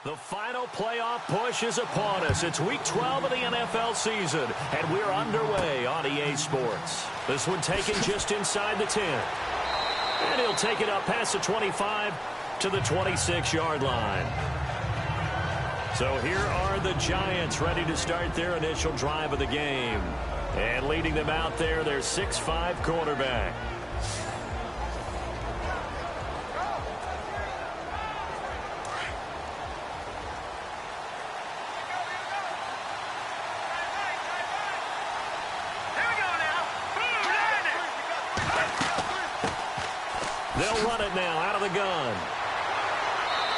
The final playoff push is upon us. It's Week 12 of the NFL season, and we're underway on EA Sports. This one taken just inside the 10. And he'll take it up past the 25 to the 26-yard line. So here are the Giants ready to start their initial drive of the game. And leading them out there, their 6'5" quarterback. They'll run it now out of the gun.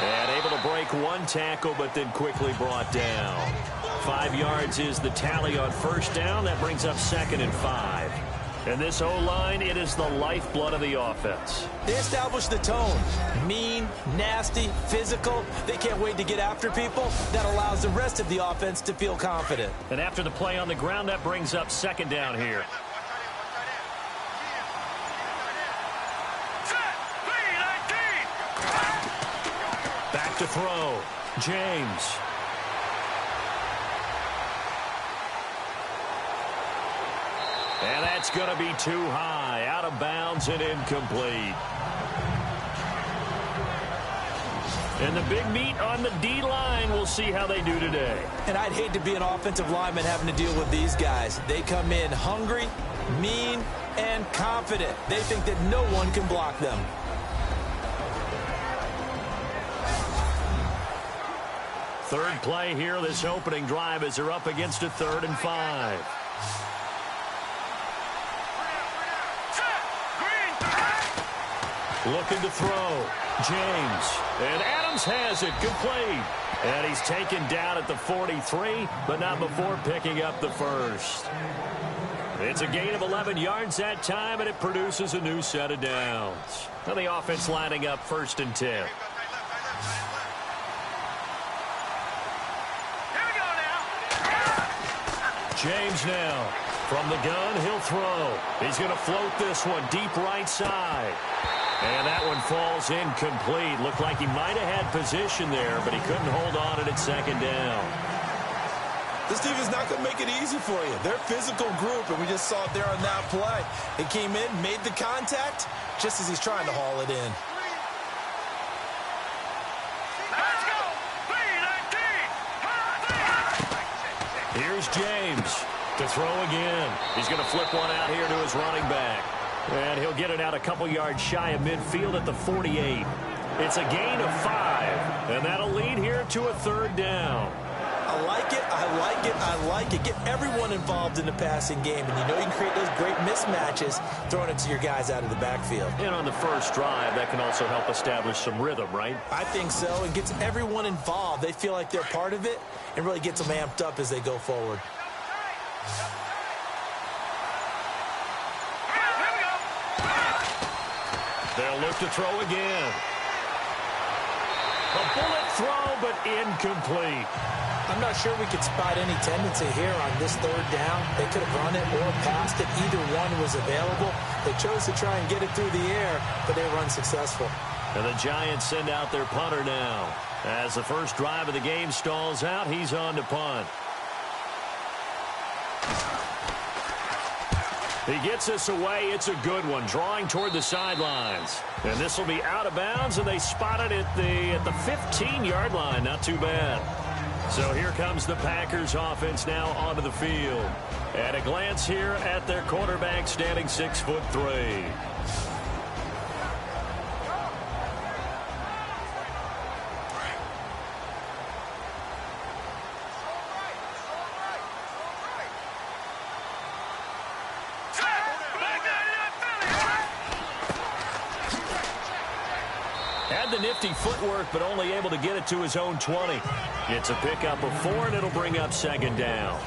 And able to break one tackle, but then quickly brought down. 5 yards is the tally on first down. That brings up 2nd and 5. And this O-line, it is the lifeblood of the offense. They establish the tone. Mean, nasty, physical. They can't wait to get after people. That allows the rest of the offense to feel confident. And after the play on the ground, that brings up 2nd down here. Back to throw. James. And that's going to be too high. Out of bounds and incomplete. And the big meat on the D-line. We'll see how they do today. And I'd hate to be an offensive lineman having to deal with these guys. They come in hungry, mean, and confident. They think that no one can block them. Third play here, this opening drive, as they're up against a 3rd and 5. Looking to throw. James. And Adams has it. Good play. And he's taken down at the 43, but not before picking up the first. It's a gain of 11 yards that time, and it produces a new set of downs. Now the offense lining up 1st and 10. James now. From the gun, he'll throw. He's going to float this one deep right side. And that one falls incomplete. Looked like he might have had position there, but he couldn't hold on it at 2nd down. This team is not going to make it easy for you. They're a physical group, and we just saw it there on that play. He came in, made the contact, just as he's trying to haul it in. Here's James to throw again. He's going to flip one out here to his running back. And he'll get it out a couple yards shy of midfield at the 48. It's a gain of 5. And that'll lead here to a 3rd down. I like it, I like it, I like it. Get everyone involved in the passing game. And you know you can create those great mismatches throwing it to your guys out of the backfield. And on the first drive, that can also help establish some rhythm, right? I think so. It gets everyone involved. They feel like they're part of it and really gets them amped up as they go forward. They'll look to throw again. A bullet throw, but incomplete. I'm not sure we could spot any tendency here on this 3rd down. They could have run it or passed it. Either one was available. They chose to try and get it through the air, but they were unsuccessful. And the Giants send out their punter now. As the first drive of the game stalls out, he's on to punt. He gets this away. It's a good one, drawing toward the sidelines. And this will be out of bounds, and they spot it at the 15-yard line. Not too bad. So here comes the Packers offense now onto the field. At a glance here at their quarterback, standing 6'3". Had the nifty footwork, but only able to get it to his own 20. It's a pickup of 4, and it'll bring up 2nd down.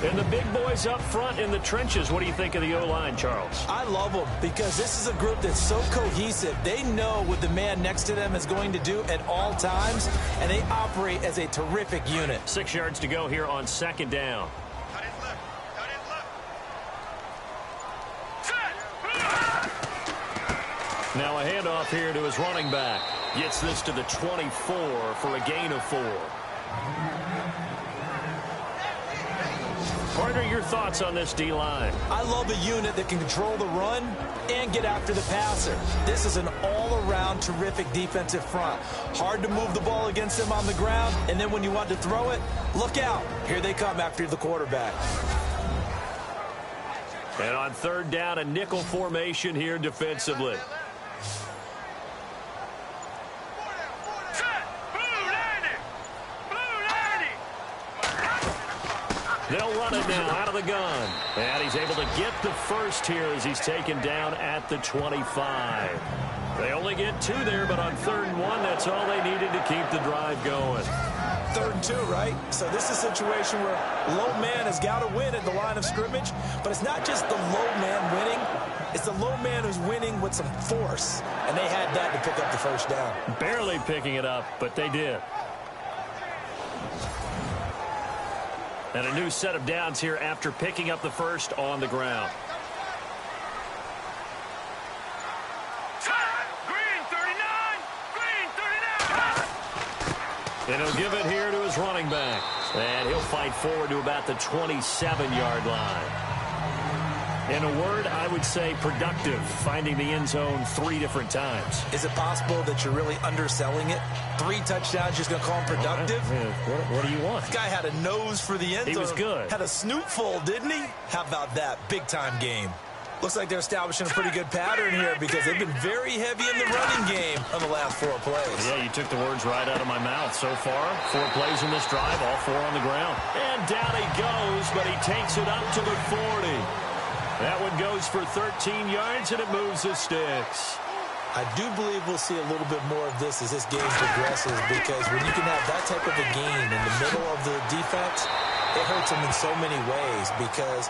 And the big boys up front in the trenches, what do you think of the O-line, Charles? I love them because this is a group that's so cohesive. They know what the man next to them is going to do at all times, and they operate as a terrific unit. 6 yards to go here on 2nd down. Now a handoff here to his running back. Gets this to the 24 for a gain of 4. Partner, your thoughts on this D-line? I love a unit that can control the run and get after the passer. This is an all-around terrific defensive front. Hard to move the ball against them on the ground, and then when you want to throw it, look out. Here they come after the quarterback. And on third down, a nickel formation here defensively. They'll run it now out of the gun. And he's able to get the first here as he's taken down at the 25. They only get 2 there, but on 3rd and 1, that's all they needed to keep the drive going. 3rd and 2, right? So this is a situation where low man has got to win at the line of scrimmage, but it's not just the low man winning. It's the low man who's winning with some force, and they had that to pick up the first down. Barely picking it up, but they did. And a new set of downs here after picking up the first on the ground. And he'll give it here to his running back. And he'll fight forward to about the 27-yard line. In a word, I would say productive, finding the end zone 3 different times. Is it possible that you're really underselling it? 3 touchdowns, just going to call him productive? Right. What do you want? This guy had a nose for the end zone. He was good. Had a snootful, didn't he? How about that? Big-time game. Looks like they're establishing a pretty good pattern here because they've been very heavy in the running game on the last 4 plays. Yeah, you took the words right out of my mouth. So far, 4 plays in this drive, all 4 on the ground. And down he goes, but he takes it up to the 40. That one goes for 13 yards, and it moves the sticks. I do believe we'll see a little bit more of this as this game progresses because when you can have that type of a game in the middle of the defense, it hurts them in so many ways because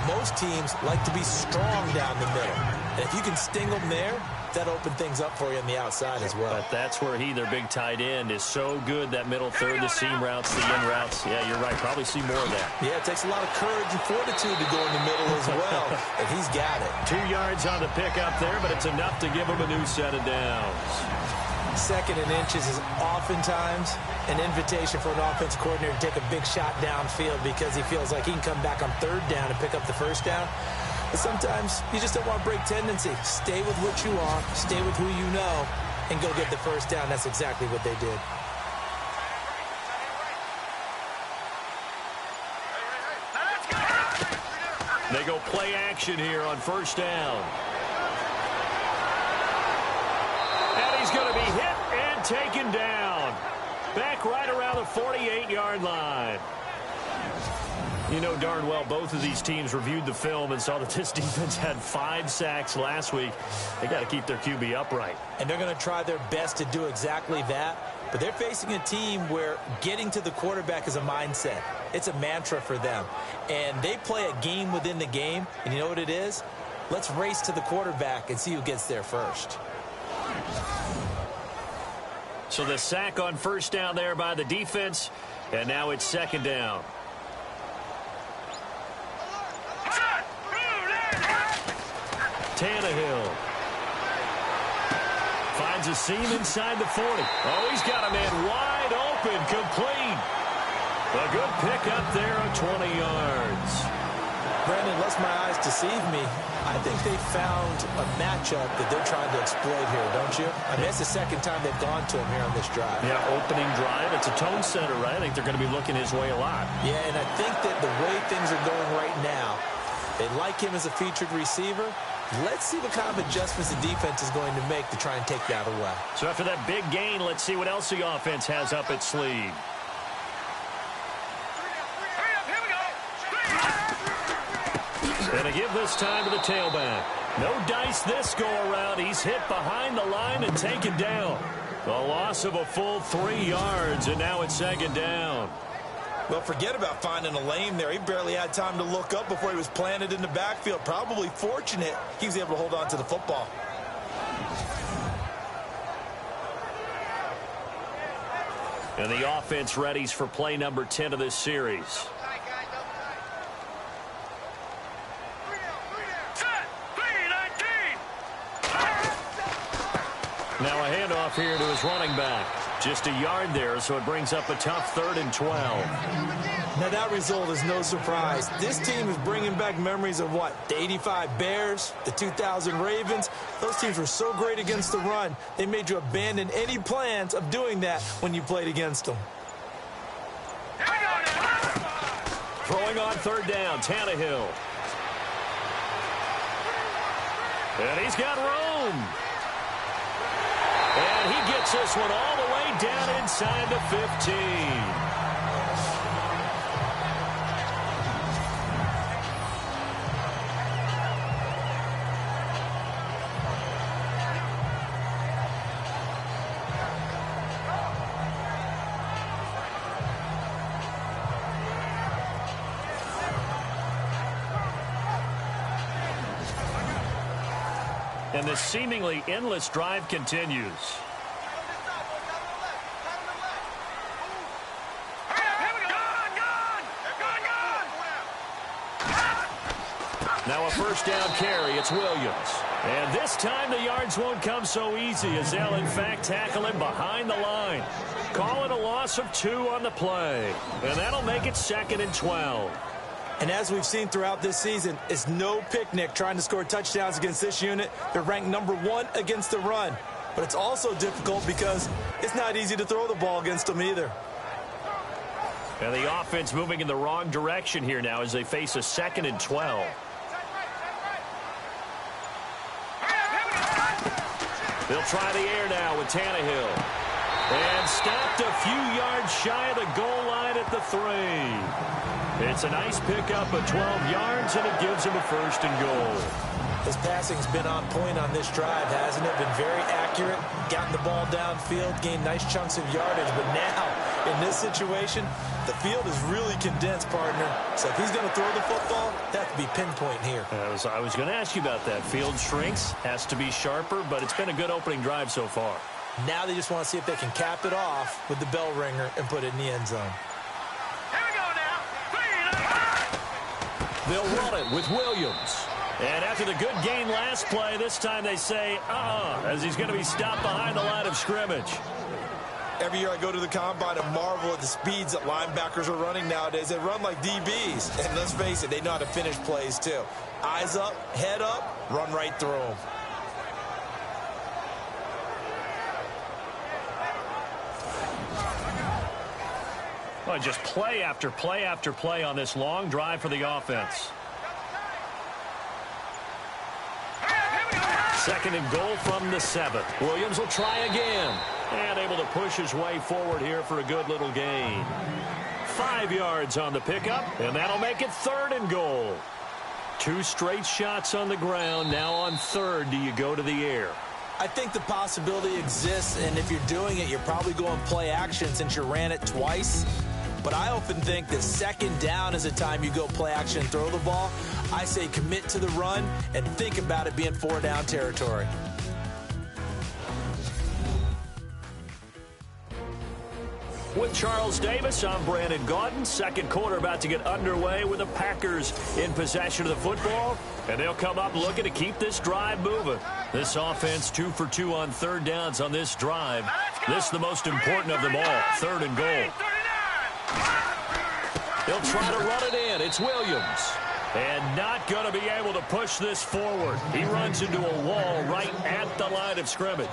most teams like to be strong down the middle. And if you can sting them there, that opens things up for you on the outside as well. But that's where their big tight end, is so good, that middle third, the seam routes, the in routes. Yeah, you're right. Probably see more of that. Yeah, it takes a lot of courage and fortitude to go in the middle as well. And he's got it. 2 yards on the pickup there, but it's enough to give him a new set of downs. 2nd and inches is oftentimes an invitation for an offensive coordinator to take a big shot downfield because he feels like he can come back on 3rd down and pick up the first down. But sometimes you just don't want to break tendency. Stay with what you are, stay with who you know, and go get the first down. That's exactly what they did. They go play action here on 1st down. And he's going to be hit and taken down. Back right around the 48-yard line. You know darn well both of these teams reviewed the film and saw that this defense had 5 sacks last week. They got to keep their QB upright. And they're going to try their best to do exactly that. But they're facing a team where getting to the quarterback is a mindset. It's a mantra for them. And they play a game within the game. And you know what it is? Let's race to the quarterback and see who gets there first. So the sack on 1st down there by the defense. And now it's 2nd down. Tannehill finds a seam inside the 40. Oh, he's got a man wide open, complete. A good pickup there of 20 yards. Brandon, lest my eyes deceive me, I think they found a matchup that they're trying to exploit here, don't you? I mean, it's the 2nd time they've gone to him here on this drive. Yeah, opening drive. It's a tone setter, right? I think they're going to be looking his way a lot. Yeah, and I think that the way things are going right now, they like him as a featured receiver. Let's see what kind of adjustments the defense is going to make to try and take that away. So after that big gain, let's see what else the offense has up its sleeve. And a give this time to the tailback. No dice this go-around. He's hit behind the line and taken down. A loss of a full 3 yards, and now it's 2nd down. Well, forget about finding a lane there. He barely had time to look up before he was planted in the backfield. Probably fortunate he was able to hold on to the football. And the offense readies for play number 10 of this series. Now a handoff here to his running back. Just a yard there, so it brings up a tough 3rd and 12. Now that result is no surprise. This team is bringing back memories of what? The 85 Bears, the 2000 Ravens. Those teams were so great against the run, they made you abandon any plans of doing that when you played against them. Throwing on 3rd down, Tannehill. And he's got room. And he gets this one all the way down inside the 15. And this seemingly endless drive continues. Now a 1st down carry. It's Williams. And this time the yards won't come so easy as they'll in fact tackle him behind the line. Call it a loss of 2 on the play. And that'll make it 2nd and 12. And as we've seen throughout this season, it's no picnic trying to score touchdowns against this unit. They're ranked number 1 against the run. But it's also difficult because it's not easy to throw the ball against them either. And the offense moving in the wrong direction here now as they face a 2nd and 12. They'll try the air now with Tannehill. And stopped a few yards shy of the goal line at the 3. It's a nice pickup of 12 yards, and it gives him a 1st and goal. His passing's been on point on this drive, hasn't it? Been very accurate, gotten the ball downfield, gained nice chunks of yardage. But now, in this situation, the field is really condensed, partner. So if he's going to throw the football, that could be pinpoint here. I was going to ask you about that. Field shrinks, has to be sharper, but it's been a good opening drive so far. Now they just want to see if they can cap it off with the bell ringer and put it in the end zone. They'll run it with Williams. And after the good gain last play, this time they say, as he's going to be stopped behind the line of scrimmage. Every year I go to the combine and marvel at the speeds that linebackers are running nowadays. They run like DBs. And let's face it, they know how to finish plays too. Eyes up, head up, run right through them. Well, just play after play after play on this long drive for the offense. 2nd and goal from the 7. Williams will try again. And able to push his way forward here for a good little gain. 5 yards on the pickup, and that'll make it 3rd and goal. 2 straight shots on the ground. Now on 3rd, do you go to the air? I think the possibility exists, and if you're doing it, you're probably going play action since you ran it twice. But I often think that 2nd down is a time you go play action and throw the ball. I say commit to the run and think about it being 4 down territory. With Charles Davis, I'm Brandon Gaudin. 2nd quarter about to get underway with the Packers in possession of the football. And they'll come up looking to keep this drive moving. This offense 2 for 2 on 3rd downs on this drive. This is the most important of them all, 3rd and goal. They'll try to run it in. It's Williams. And not going to be able to push this forward. He runs into a wall right at the line of scrimmage.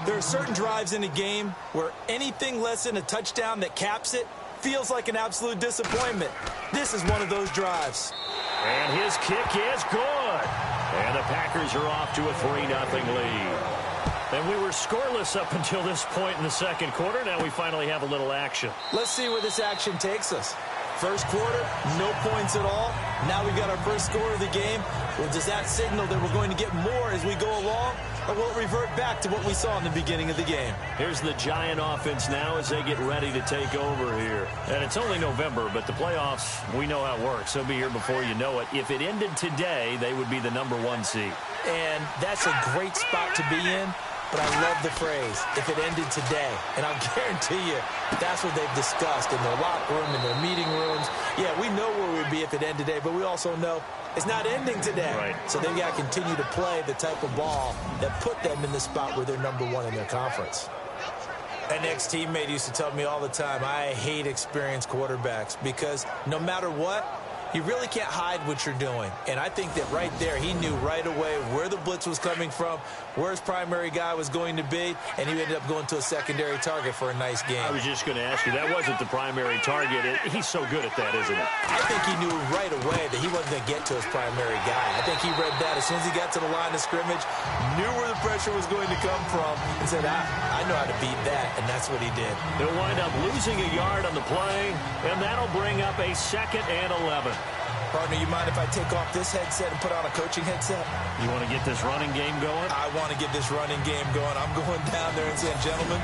There are certain drives in a game where anything less than a touchdown that caps it feels like an absolute disappointment. This is one of those drives. And his kick is good. And the Packers are off to a 3-0 lead. And we were scoreless up until this point in the 2nd quarter. Now we finally have a little action. Let's see where this action takes us. 1st quarter, no points at all. Now we've got our first score of the game. Well, does that signal that we're going to get more as we go along? Or will it revert back to what we saw in the beginning of the game? Here's the Giant offense now as they get ready to take over here. And it's only November, but the playoffs, we know how it works. They'll be here before you know it. If it ended today, they would be the #1 seed. And that's a great spot to be in. but I love the phrase, if it ended today. And I'll guarantee you that's what they've discussed in their locker room, in their meeting rooms. Yeah, we know where we'd be if it ended today, but we also know it's not ending today. Right. So they've got to continue to play the type of ball that put them in the spot where they're #1 in their conference. An ex-teammate used to tell me all the time, I hate experienced quarterbacks because no matter what, you really can't hide what you're doing. And I think that right there, he knew right away where the blitz was coming from, where his primary guy was going to be, and he ended up going to a secondary target for a nice game. I was just going to ask you, that wasn't the primary target. He's so good at that, isn't it? I think he knew right away that he wasn't going to get to his primary guy. I think he read that as soon as he got to the line of scrimmage, knew where the pressure was going to come from, and said, I know how to beat that, and that's what he did. They'll wind up losing a yard on the play, and that'll bring up a 2nd and 11. Partner, you mind if I take off this headset and put on a coaching headset? You want to get this running game going? I want to get this running game going. I'm going down there and saying, gentlemen,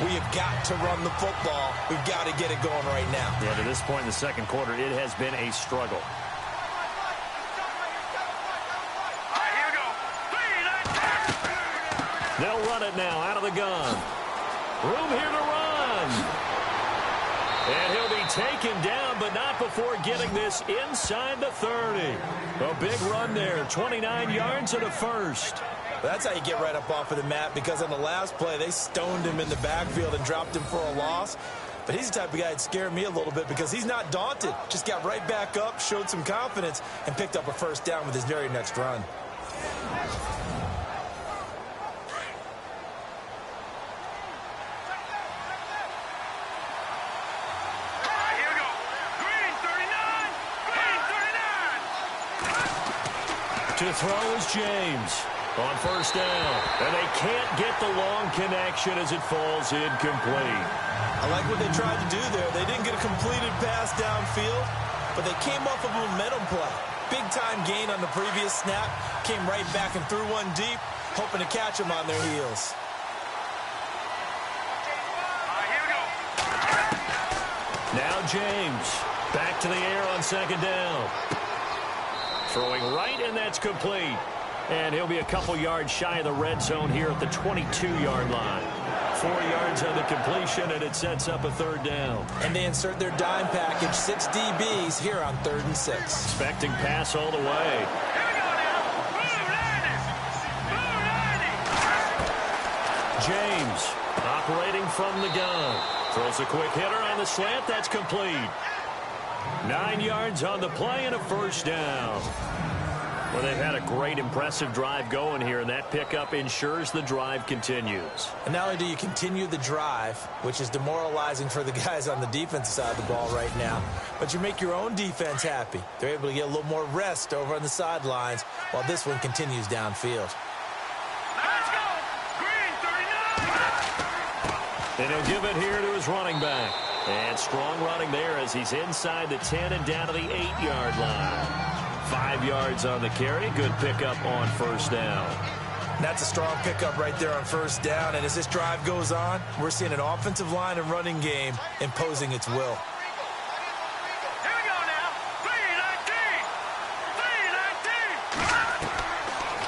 we have got to run the football. We've got to get it going right now. Yeah, to this point in the second quarter, it has been a struggle. They'll run it now out of the gun. Room here to run. And he'll be taken down, but not before getting this inside the 30. A big run there, 29 yards and a first. That's how you get right up off of the mat, because on the last play, they stoned him in the backfield and dropped him for a loss. But he's the type of guy that scared me a little bit because he's not daunted. Just got right back up, showed some confidence, and picked up a first down with his very next run. To throw is James on first down. And they can't get the long connection as it falls incomplete. I like what they tried to do there. They didn't get a completed pass downfield, but they came off of a momentum play. Big-time gain on the previous snap. Came right back and threw one deep, hoping to catch them on their heels. Now James back to the air on second down. Throwing right, and that's complete. And he'll be a couple yards shy of the red zone here at the 22-yard line. 4 yards on the completion, and it sets up a third down. And they insert their dime package, 6 DBs here on 3rd and 6. Expecting pass all the way. James operating from the gun. Throws a quick hitter on the slant. That's complete. 9 yards on the play and a first down. Well, they've had a great, impressive drive going here, and that pickup ensures the drive continues. And not only do you continue the drive, which is demoralizing for the guys on the defensive side of the ball right now, but you make your own defense happy. They're able to get a little more rest over on the sidelines while this one continues downfield. Let's go! Green 39! And he'll give it here to his running back. And strong running there as he's inside the 10 and down to the 8-yard line. 5 yards on the carry. Good pickup on first down. That's a strong pickup right there on first down. And as this drive goes on, we're seeing an offensive line and running game imposing its will. Here we go now.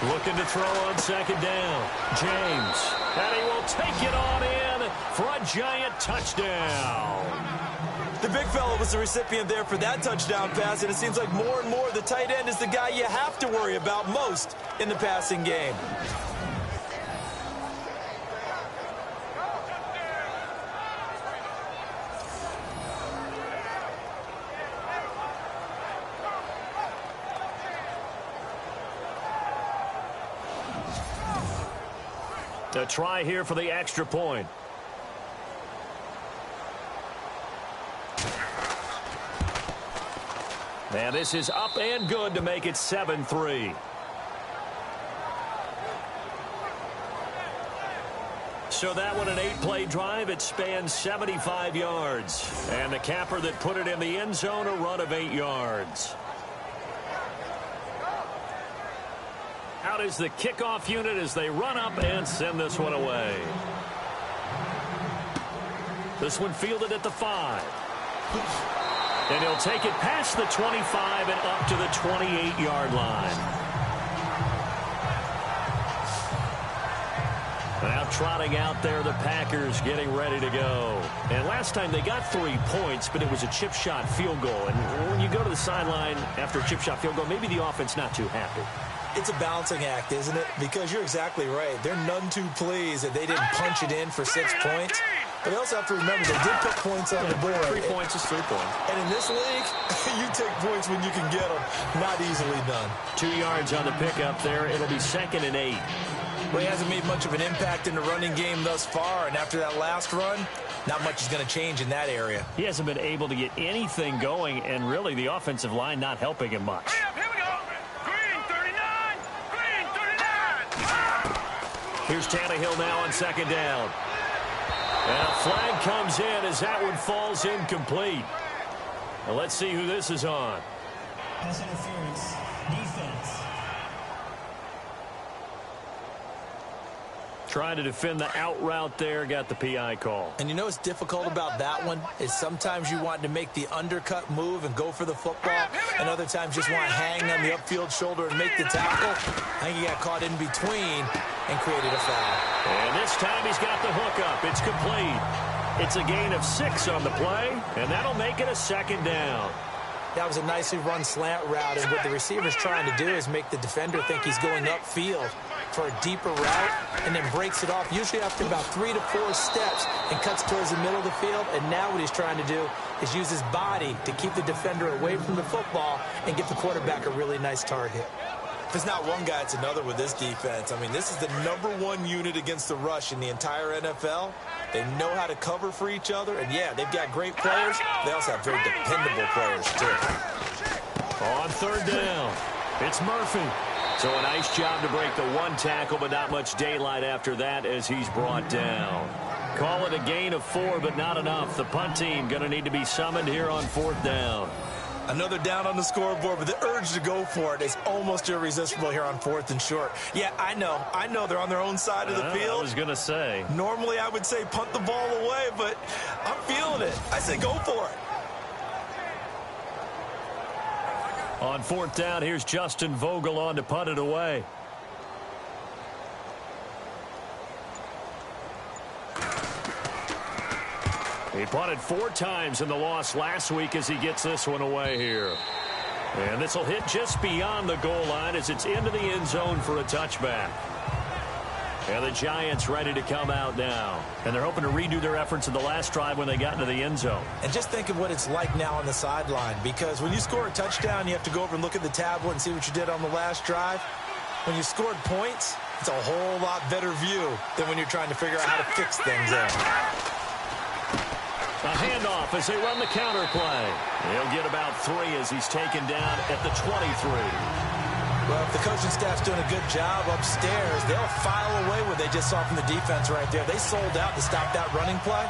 3-19. Looking to throw on second down. James. And he will take it on in for a Giant touchdown. The big fella was the recipient there for that touchdown pass, and it seems like more and more the tight end is the guy you have to worry about most in the passing game. A try here for the extra point. And this is up and good to make it 7-3. So that one, an 8-play drive. It spans 75 yards. And the capper that put it in the end zone, a run of 8 yards. Out is the kickoff unit as they run up and send this one away. This one fielded at the 5. And he'll take it past the 25 and up to the 28-yard line. Now trotting out there, the Packers getting ready to go. And last time they got 3 points, but it was a chip shot field goal. And when you go to the sideline after a chip shot field goal, maybe the offense not too happy. It's a balancing act, isn't it? Because you're exactly right. They're none too pleased that they didn't punch it in for 6 points. But they also have to remember they did put points on the board. 3 points is 3 points. And in this league, you take points when you can get them. Not easily done. 2 yards on the pickup there. It'll be 2nd and 8. Well, he hasn't made much of an impact in the running game thus far, and after that last run, not much is going to change in that area. He hasn't been able to get anything going, and really the offensive line not helping him much. Here we go. Green 39. Green 39. Here's Tannehill now on 2nd down. And a flag comes in as that one falls incomplete. Now let's see who this is on. Pass interference. Defense. Trying to defend the out route there, got the PI call. And you know what's difficult about that one is sometimes you want to make the undercut move and go for the football, and other times just want to hang on the upfield shoulder and make the tackle. I think he got caught in between and created a foul. And this time he's got the hook up. It's complete. It's a gain of 6 on the play, and that'll make it a 2nd down. That was a nicely run slant route, and what the receiver's trying to do is make the defender think he's going upfield for a deeper route, and then breaks it off, usually after about 3 to 4 steps, and cuts towards the middle of the field. And now what he's trying to do is use his body to keep the defender away from the football and give the quarterback a really nice target. If it's not one guy, it's another with this defense. I mean, this is the #1 unit against the rush in the entire NFL. They know how to cover for each other, and yeah, they've got great players. They also have very dependable players, too. On 3rd down, it's Murphy. So a nice job to break the 1 tackle, but not much daylight after that as he's brought down. Call it a gain of 4, but not enough. The punt team going to need to be summoned here on 4th down. Another down on the scoreboard, but the urge to go for it is almost irresistible here on 4th and short. Yeah, I know they're on their own side of the field. I was going to say. Normally I would say punt the ball away, but I'm feeling it. I say go for it. On 4th down, here's Justin Vogel on to punt it away. He punted 4 times in the loss last week as he gets this one away here. And this will hit just beyond the goal line as it's into the end zone for a touchback. And the Giants ready to come out now. And they're hoping to redo their efforts in the last drive when they got into the end zone. And just think of what it's like now on the sideline, because when you score a touchdown, you have to go over and look at the tablet and see what you did on the last drive. When you scored points, it's a whole lot better view than when you're trying to figure out how to fix things up. A handoff as they run the counter play. He'll get about 3 as he's taken down at the 23. Well, if the coaching staff's doing a good job upstairs, they'll file away what they just saw from the defense right there. They sold out to stop that running play.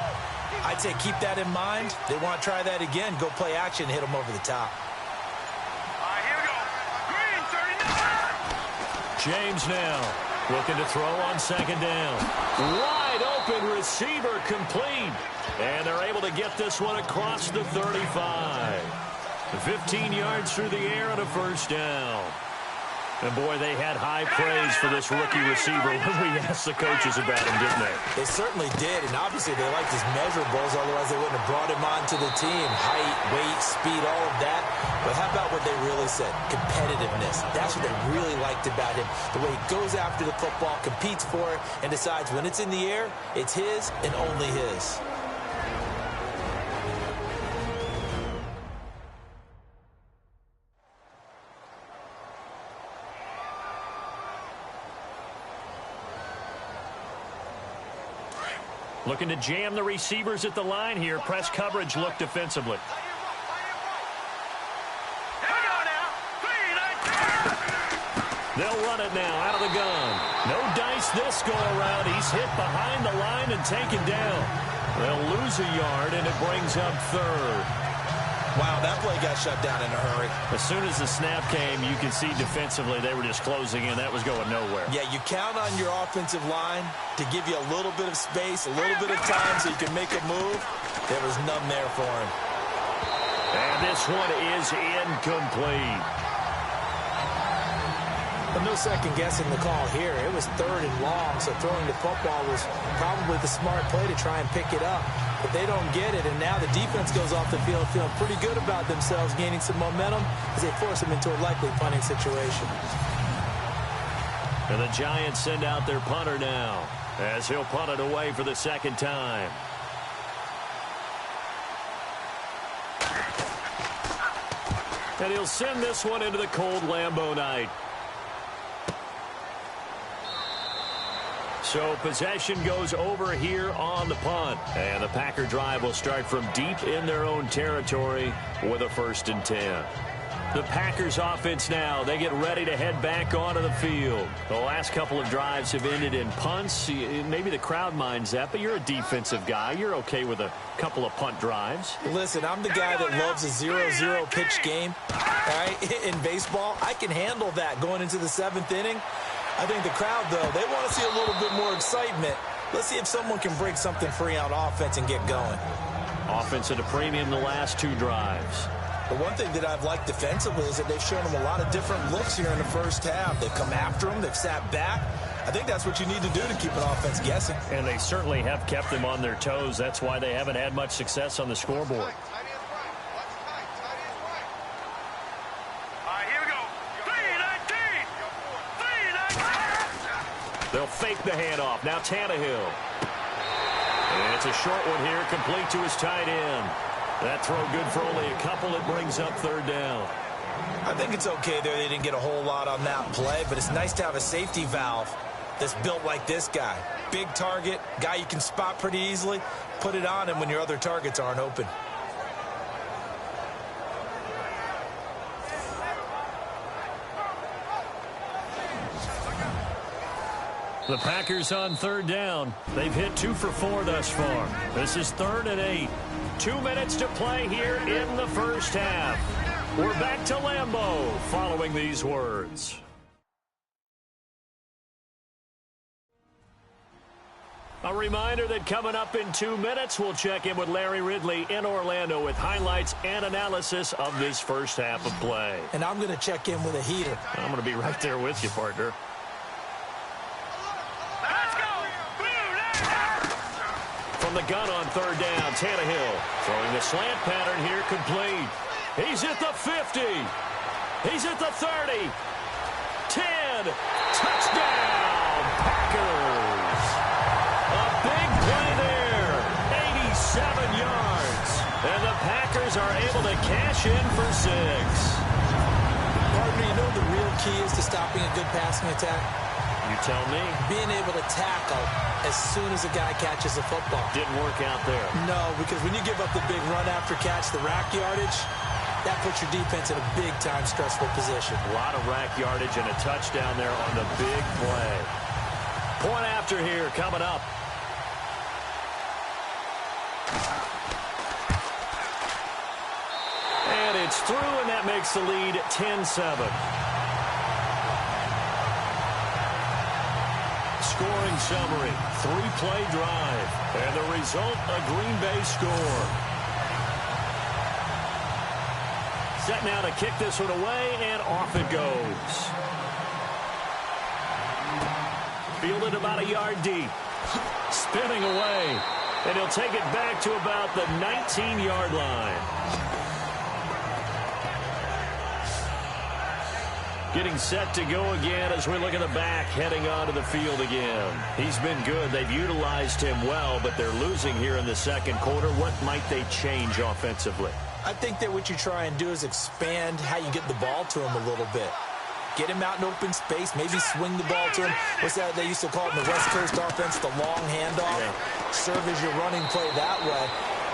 I'd say keep that in mind. They want to try that again. Go play action, hit them over the top. All right, here we go. Green 39. James now looking to throw on 2nd down. Wide open receiver complete. And they're able to get this one across the 35. 15 yards through the air and a 1st down. And, boy, they had high praise for this rookie receiver when we asked the coaches about him, didn't they? They certainly did, and obviously they liked his measurables, otherwise they wouldn't have brought him onto the team. Height, weight, speed, all of that. But how about what they really said? Competitiveness. That's what they really liked about him. The way he goes after the football, competes for it, and decides when it's in the air, it's his and only his. Looking to jam the receivers at the line here. Press coverage look defensively. Here we go now. They'll run it now out of the gun. No dice this go around. He's hit behind the line and taken down. They'll lose a yard, and it brings up 3rd. Wow, that play got shut down in a hurry. As soon as the snap came, you can see defensively they were just closing in. That was going nowhere. Yeah, you count on your offensive line to give you a little bit of space, a little bit of time so you can make a move. There was none there for him. And this one is incomplete. But no second guessing the call here. It was 3rd and long, so throwing the football was probably the smart play to try and pick it up. But they don't get it, and now the defense goes off the field feeling pretty good about themselves, gaining some momentum as they force them into a likely punting situation. And the Giants send out their punter now as he'll punt it away for the second time. And he'll send this one into the cold Lambeau night. So possession goes over here on the punt. And the Packer drive will start from deep in their own territory with a 1st and 10. The Packers offense now, they get ready to head back onto the field. The last couple of drives have ended in punts. Maybe the crowd minds that, but you're a defensive guy. You're okay with a couple of punt drives. Listen, I'm the guy that loves a 0-0 pitch game. All right? In baseball, I can handle that going into the 7th inning. I think the crowd, though, they want to see a little bit more excitement. Let's see if someone can break something free on offense and get going. Offense at a premium the last 2 drives. The one thing that I've liked defensively is that they've shown them a lot of different looks here in the first half. They've come after them. They've sat back. I think that's what you need to do to keep an offense guessing. And they certainly have kept them on their toes. That's why they haven't had much success on the scoreboard. They'll fake the handoff. Now Tannehill. And it's a short one here, complete to his tight end. That throw good for only a couple. It brings up 3rd down. I think it's okay there. They didn't get a whole lot on that play, but it's nice to have a safety valve that's built like this guy. Big target, guy you can spot pretty easily. Put it on him when your other targets aren't open. The Packers on 3rd down. They've hit 2 for 4 thus far. This is 3rd and 8. 2 minutes to play here in the first half. We're back to Lambeau following these words. A reminder that coming up in 2 minutes, we'll check in with Larry Ridley in Orlando with highlights and analysis of this first half of play. And I'm going to check in with a heater. I'm going to be right there with you, partner. From the gun on 3rd down, Tannehill throwing the slant pattern here complete. He's at the 50. He's at the 30. 10. Touchdown, Packers. A big play there. 87 yards. And the Packers are able to cash in for 6. Partner, you know what the real key is to stopping a good passing attack? You tell me. Being able to tackle as soon as a guy catches the football. Didn't work out there. No, because when you give up the big run after catch, the rack yardage, that puts your defense in a big-time stressful position. A lot of rack yardage and a touchdown there on the big play. Point after here coming up. And it's through, and that makes the lead 10-7. Scoring summary, 3-play drive, and the result, a Green Bay score. Set now to kick this one away, and off it goes. Fielded about a yard deep. Spinning away, and he'll take it back to about the 19-yard line. Getting set to go again as we look at the back heading onto the field again. He's been good. They've utilized him well, but they're losing here in the second quarter. What might they change offensively? I think that what you try and do is expand how you get the ball to him a little bit. Get him out in open space, maybe swing the ball to him. What's that they used to call it in the West Coast offense, the long handoff? Yeah. Serve as your running play that way,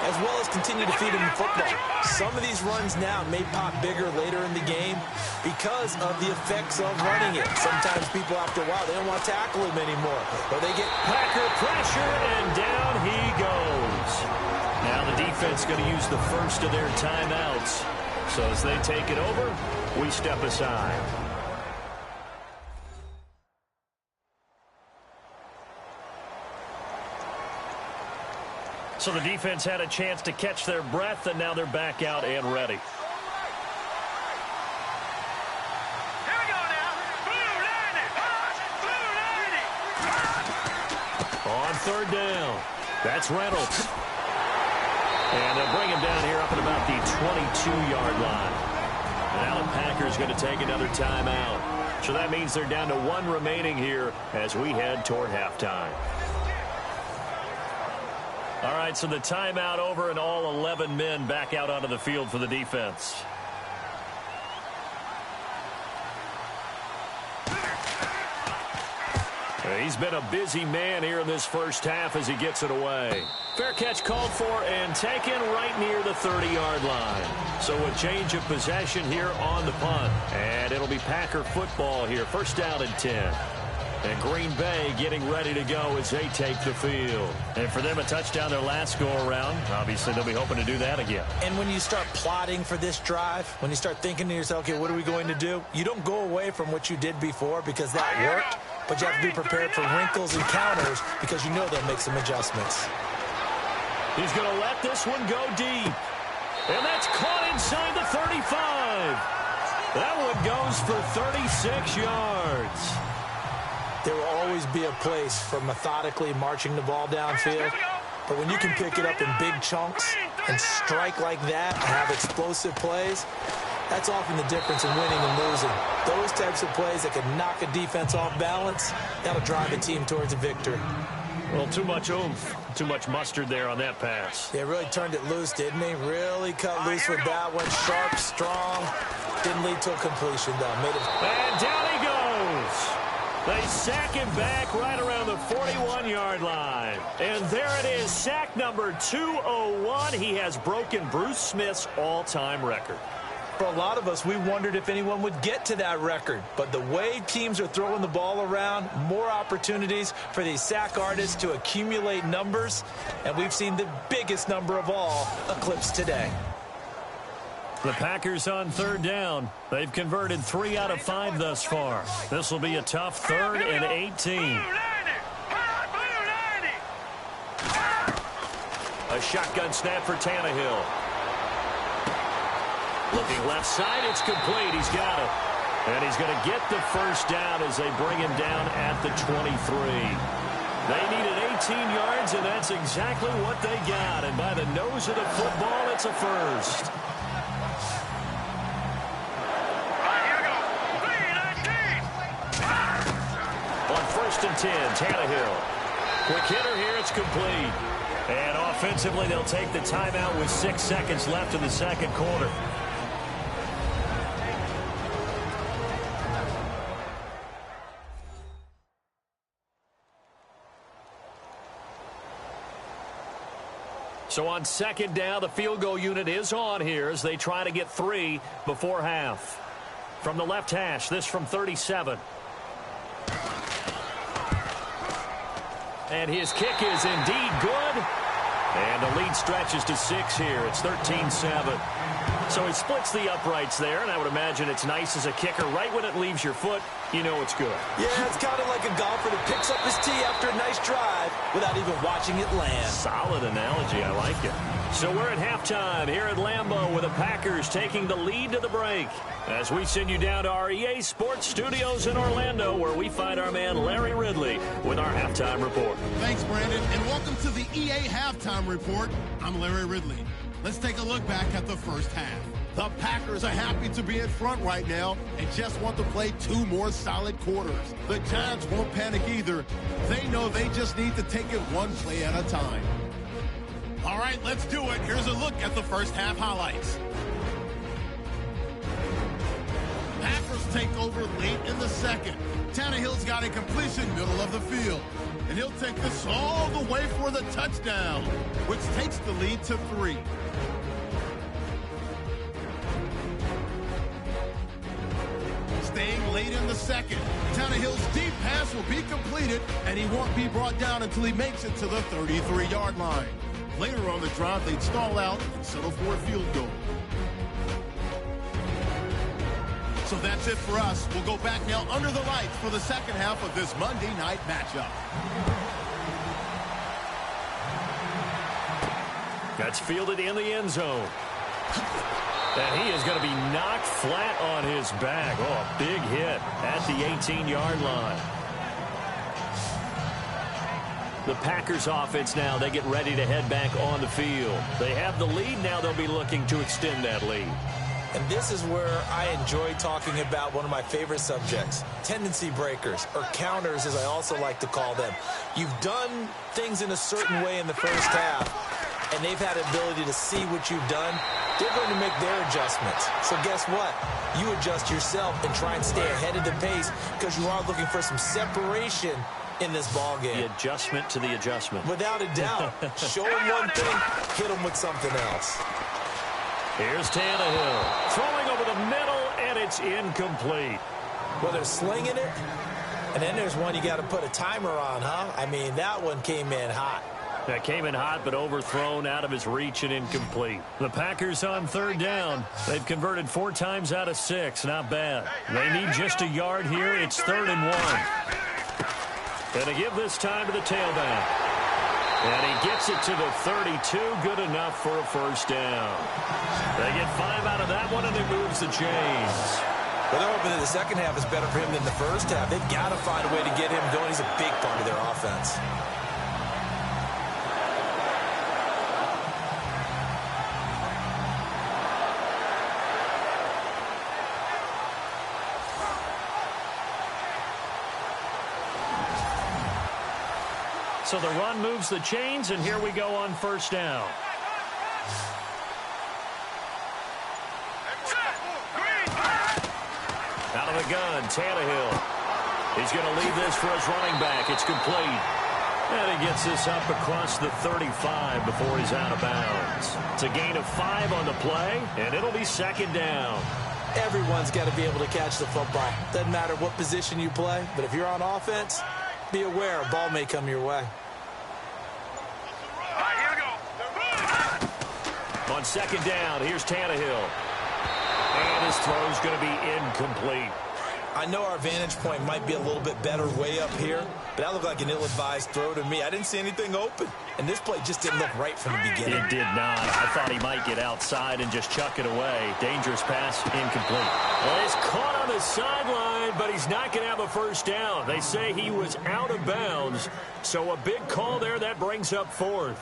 as well as continue to feed him the football. Some of these runs now may pop bigger later in the game because of the effects of running it. Sometimes people, after a while, they don't want to tackle him anymore. Or they get Packer pressure, and down he goes. Now the defense going to use the first of their timeouts. So as they take it over, we step aside. So the defense had a chance to catch their breath, and now they're back out and ready. Here we go now. Blue third down. That's Reynolds. And they'll bring him down here up at about the 22-yard line. And now the Packers going to take another timeout. So that means they're down to one remaining here as we head toward halftime. All right, so the timeout over and all 11 men back out onto the field for the defense. He's been a busy man here in this first half as he gets it away. Fair catch called for and taken right near the 30-yard line. So a change of possession here on the punt. And it'll be Packer football here. First down and 10. And Green Bay getting ready to go as they take the field. And for them, a touchdown their last go-around. Obviously, they'll be hoping to do that again. And when you start plotting for this drive, when you start thinking to yourself, okay, what are we going to do? You don't go away from what you did before because that worked, but you have to be prepared for wrinkles and counters because you know they'll make some adjustments. He's going to let this one go deep. And that's caught inside the 35. That one goes for 36 yards. There will always be a place for methodically marching the ball downfield. But when you can pick it up in big chunks and strike like that and have explosive plays, that's often the difference in winning and losing. Those types of plays that can knock a defense off balance, that'll drive a team towards a victory. Well, too much oomph, too much mustard there on that pass. Yeah, really turned it loose, didn't he? Really cut loose with that one. Sharp, strong. Didn't lead to a completion, though. And down he goes. They sack him back right around the 41-yard line. And there it is, sack number 201. He has broken Bruce Smith's all-time record. For a lot of us, we wondered if anyone would get to that record. But the way teams are throwing the ball around, more opportunities for these sack artists to accumulate numbers. And we've seen the biggest number of all eclipsed today. The Packers on third down. They've converted 3 out of 5 thus far. This will be a tough 3rd and 18. A shotgun snap for Tannehill. Looking left side, it's complete. He's got it. And he's going to get the first down as they bring him down at the 23. They needed 18 yards, and that's exactly what they got. And by the nose of the football, it's a first. On 1st and 10, Tannehill. Quick hitter here, it's complete. And offensively, they'll take the timeout with 6 seconds left in the second quarter. So on second down, the field goal unit is on here as they try to get 3 before half. From the left hash, this from 37. And his kick is indeed good. And the lead stretches to 6 here. It's 13-7. So he splits the uprights there, and I would imagine it's nice as a kicker. Right when it leaves your foot, you know it's good. Yeah, it's kind of like a golfer that picks up his tee after a nice drive without even watching it land. Solid analogy. I like it. So we're at halftime here at Lambeau with the Packers taking the lead to the break. As we send you down to our EA Sports Studios in Orlando, where we find our man Larry Ridley with our halftime report. Thanks, Brandon, and welcome to the EA Halftime Report. I'm Larry Ridley. Let's take a look back at the first half. The Packers are happy to be in front right now and just want to play 2 more solid quarters. The Giants won't panic either. They know they just need to take it 1 play at a time. All right, let's do it. Here's a look at the first half highlights. Packers take over late in the second. Tannehill's got a completion middle of the field. And he'll take this all the way for the touchdown, which takes the lead to 3. Staying late in the second, Tannehill's deep pass will be completed, and he won't be brought down until he makes it to the 33-yard line. Later on the drive, they'd stall out and settle for a field goal. So that's it for us. We'll go back now under the lights for the second half of this Monday night matchup. That's fielded in the end zone. And he is going to be knocked flat on his back. Oh, a big hit at the 18-yard line. The Packers offense now, they get ready to head back on the field. They have the lead. Now they'll be looking to extend that lead. And this is where I enjoy talking about one of my favorite subjects, tendency breakers, or counters as I also like to call them. You've done things in a certain way in the first half, and they've had the ability to see what you've done. They're going to make their adjustments. So guess what? You adjust yourself and try and stay ahead of the pace because you are looking for some separation in this ball game. The adjustment to the adjustment. Without a doubt. Show them one thing, hit them with something else. Here's Tannehill throwing over the middle, and it's incomplete. Well, they're slinging it, and then there's one you got to put a timer on, huh? I mean, that one came in hot. That came in hot, but overthrown, out of his reach, and incomplete. The Packers on third down. They've converted 4 times out of 6. Not bad. They need just a yard here. It's 3rd and 1. Going to give this time to the tailback. And he gets it to the 32. Good enough for a first down. They get 5 out of that one, and it moves the chains. But they're hoping that the second half is better for him than the first half. They've got to find a way to get him going. He's a big part of their offense. So the run moves the chains, and here we go on first down. Out of the gun, Tannehill. He's going to leave this for his running back. It's complete. And he gets this up across the 35 before he's out of bounds. It's a gain of 5 on the play, and it'll be 2nd down. Everyone's got to be able to catch the football. Doesn't matter what position you play, but if you're on offense, be aware a ball may come your way. All right, here we go. On 2nd down, here's Tannehill. And his throw's going to be incomplete. I know our vantage point might be a little bit better way up here, but that looked like an ill-advised throw to me. I didn't see anything open, and this play just didn't look right from the beginning. It did not. I thought he might get outside and just chuck it away. Dangerous pass, incomplete. Well, he's caught on the sideline, but he's not going to have a first down. They say he was out of bounds, so a big call there. That brings up 4th.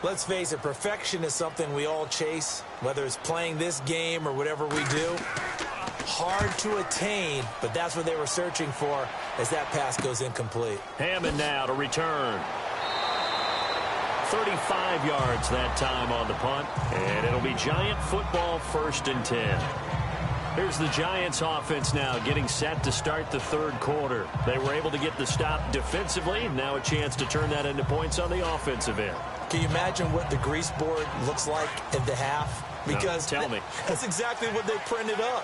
Let's face it, perfection is something we all chase, whether it's playing this game or whatever we do. Hard to attain, but that's what they were searching for as that pass goes incomplete. Hammond now to return. 35 yards that time on the punt, and it'll be Giant football, 1st and 10. Here's the Giants offense now getting set to start the 3rd quarter. They were able to get the stop defensively, and now a chance to turn that into points on the offensive end. Can you imagine what the grease board looks like at the half? Because no, tell me. That's exactly what they printed up.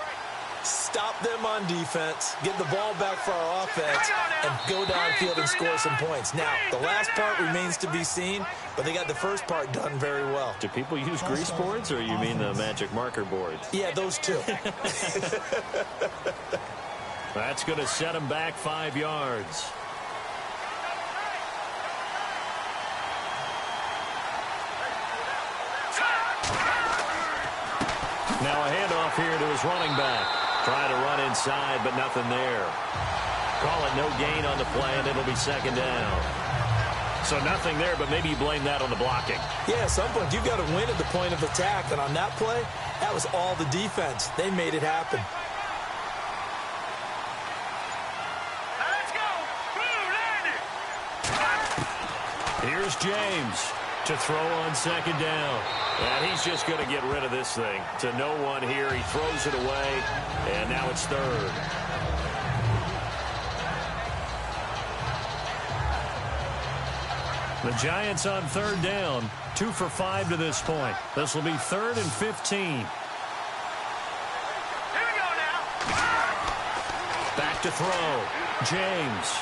Stop them on defense, get the ball back for our offense, and go downfield and score some points. Now, the last part remains to be seen, but they got the first part done very well. Do people use grease boards, or you mean the magic marker boards? Yeah, those two. That's going to set them back 5 yards. Now a handoff here to his running back. Trying to run inside, but nothing there. Call it no gain on the play, and it'll be 2nd down. So nothing there, but maybe you blame that on the blocking. Yeah, at some point, you've got to win at the point of attack. And on that play, that was all the defense. They made it happen. Let's go. Here's James to throw on 2nd down. And he's just going to get rid of this thing. To no one here. He throws it away, and now it's 3rd. The Giants on 3rd down. 2 for 5 to this point. This will be 3rd and 15. Here we go now. Back to throw. James.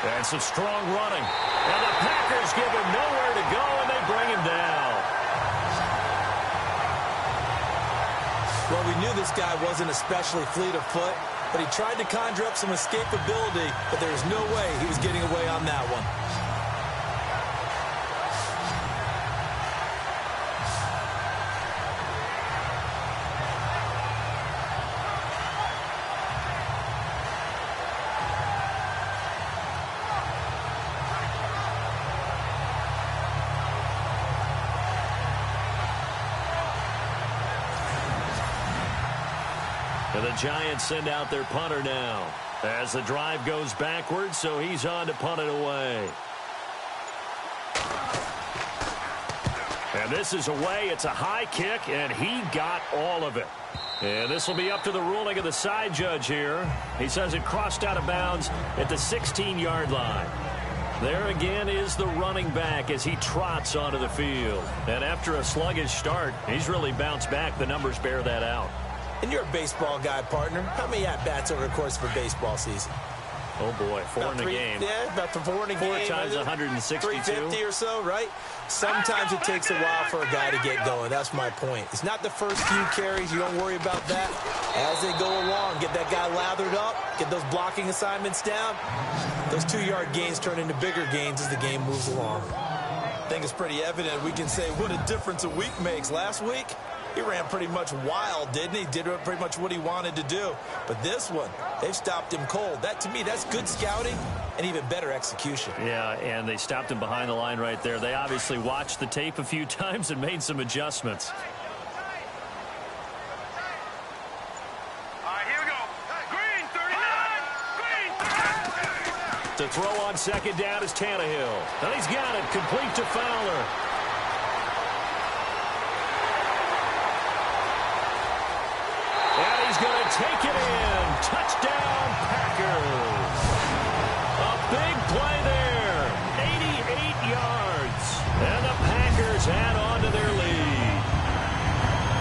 And some strong running. And the Packers give him nowhere to go, and they bring him down. Well, we knew this guy wasn't especially fleet of foot, but he tried to conjure up some escapability, but there was no way he was getting away on that one. And the Giants send out their punter now as the drive goes backwards, so he's on to punt it away. And this is away. It's a high kick, and he got all of it. And this will be up to the ruling of the side judge here. He says it crossed out of bounds at the 16-yard line. There again is the running back as he trots onto the field. And after a sluggish start, he's really bounced back. The numbers bear that out. And you're a baseball guy, partner. How many at-bats over the course of a baseball season? Oh, boy, four in a game. Yeah, about four in a game. 4 times 162. 350 or so, right? Sometimes it takes a while for a guy to get going. That's my point. It's not the first few carries. You don't worry about that. As they go along, get that guy lathered up, get those blocking assignments down. Those 2-yard gains turn into bigger gains as the game moves along. I think it's pretty evident we can say what a difference a week makes. Last week, he ran pretty much wild, didn't he? Did pretty much what he wanted to do. But this one, they've stopped him cold. That, to me, that's good scouting and even better execution. Yeah, and they stopped him behind the line right there. They obviously watched the tape a few times and made some adjustments. Here we go. Green, 39. Green, 39. To throw on second down is Tannehill. And he's got it complete to Fowler. And he's going to take it in. Touchdown, Packers. A big play there. 88 yards. And the Packers add on to their lead.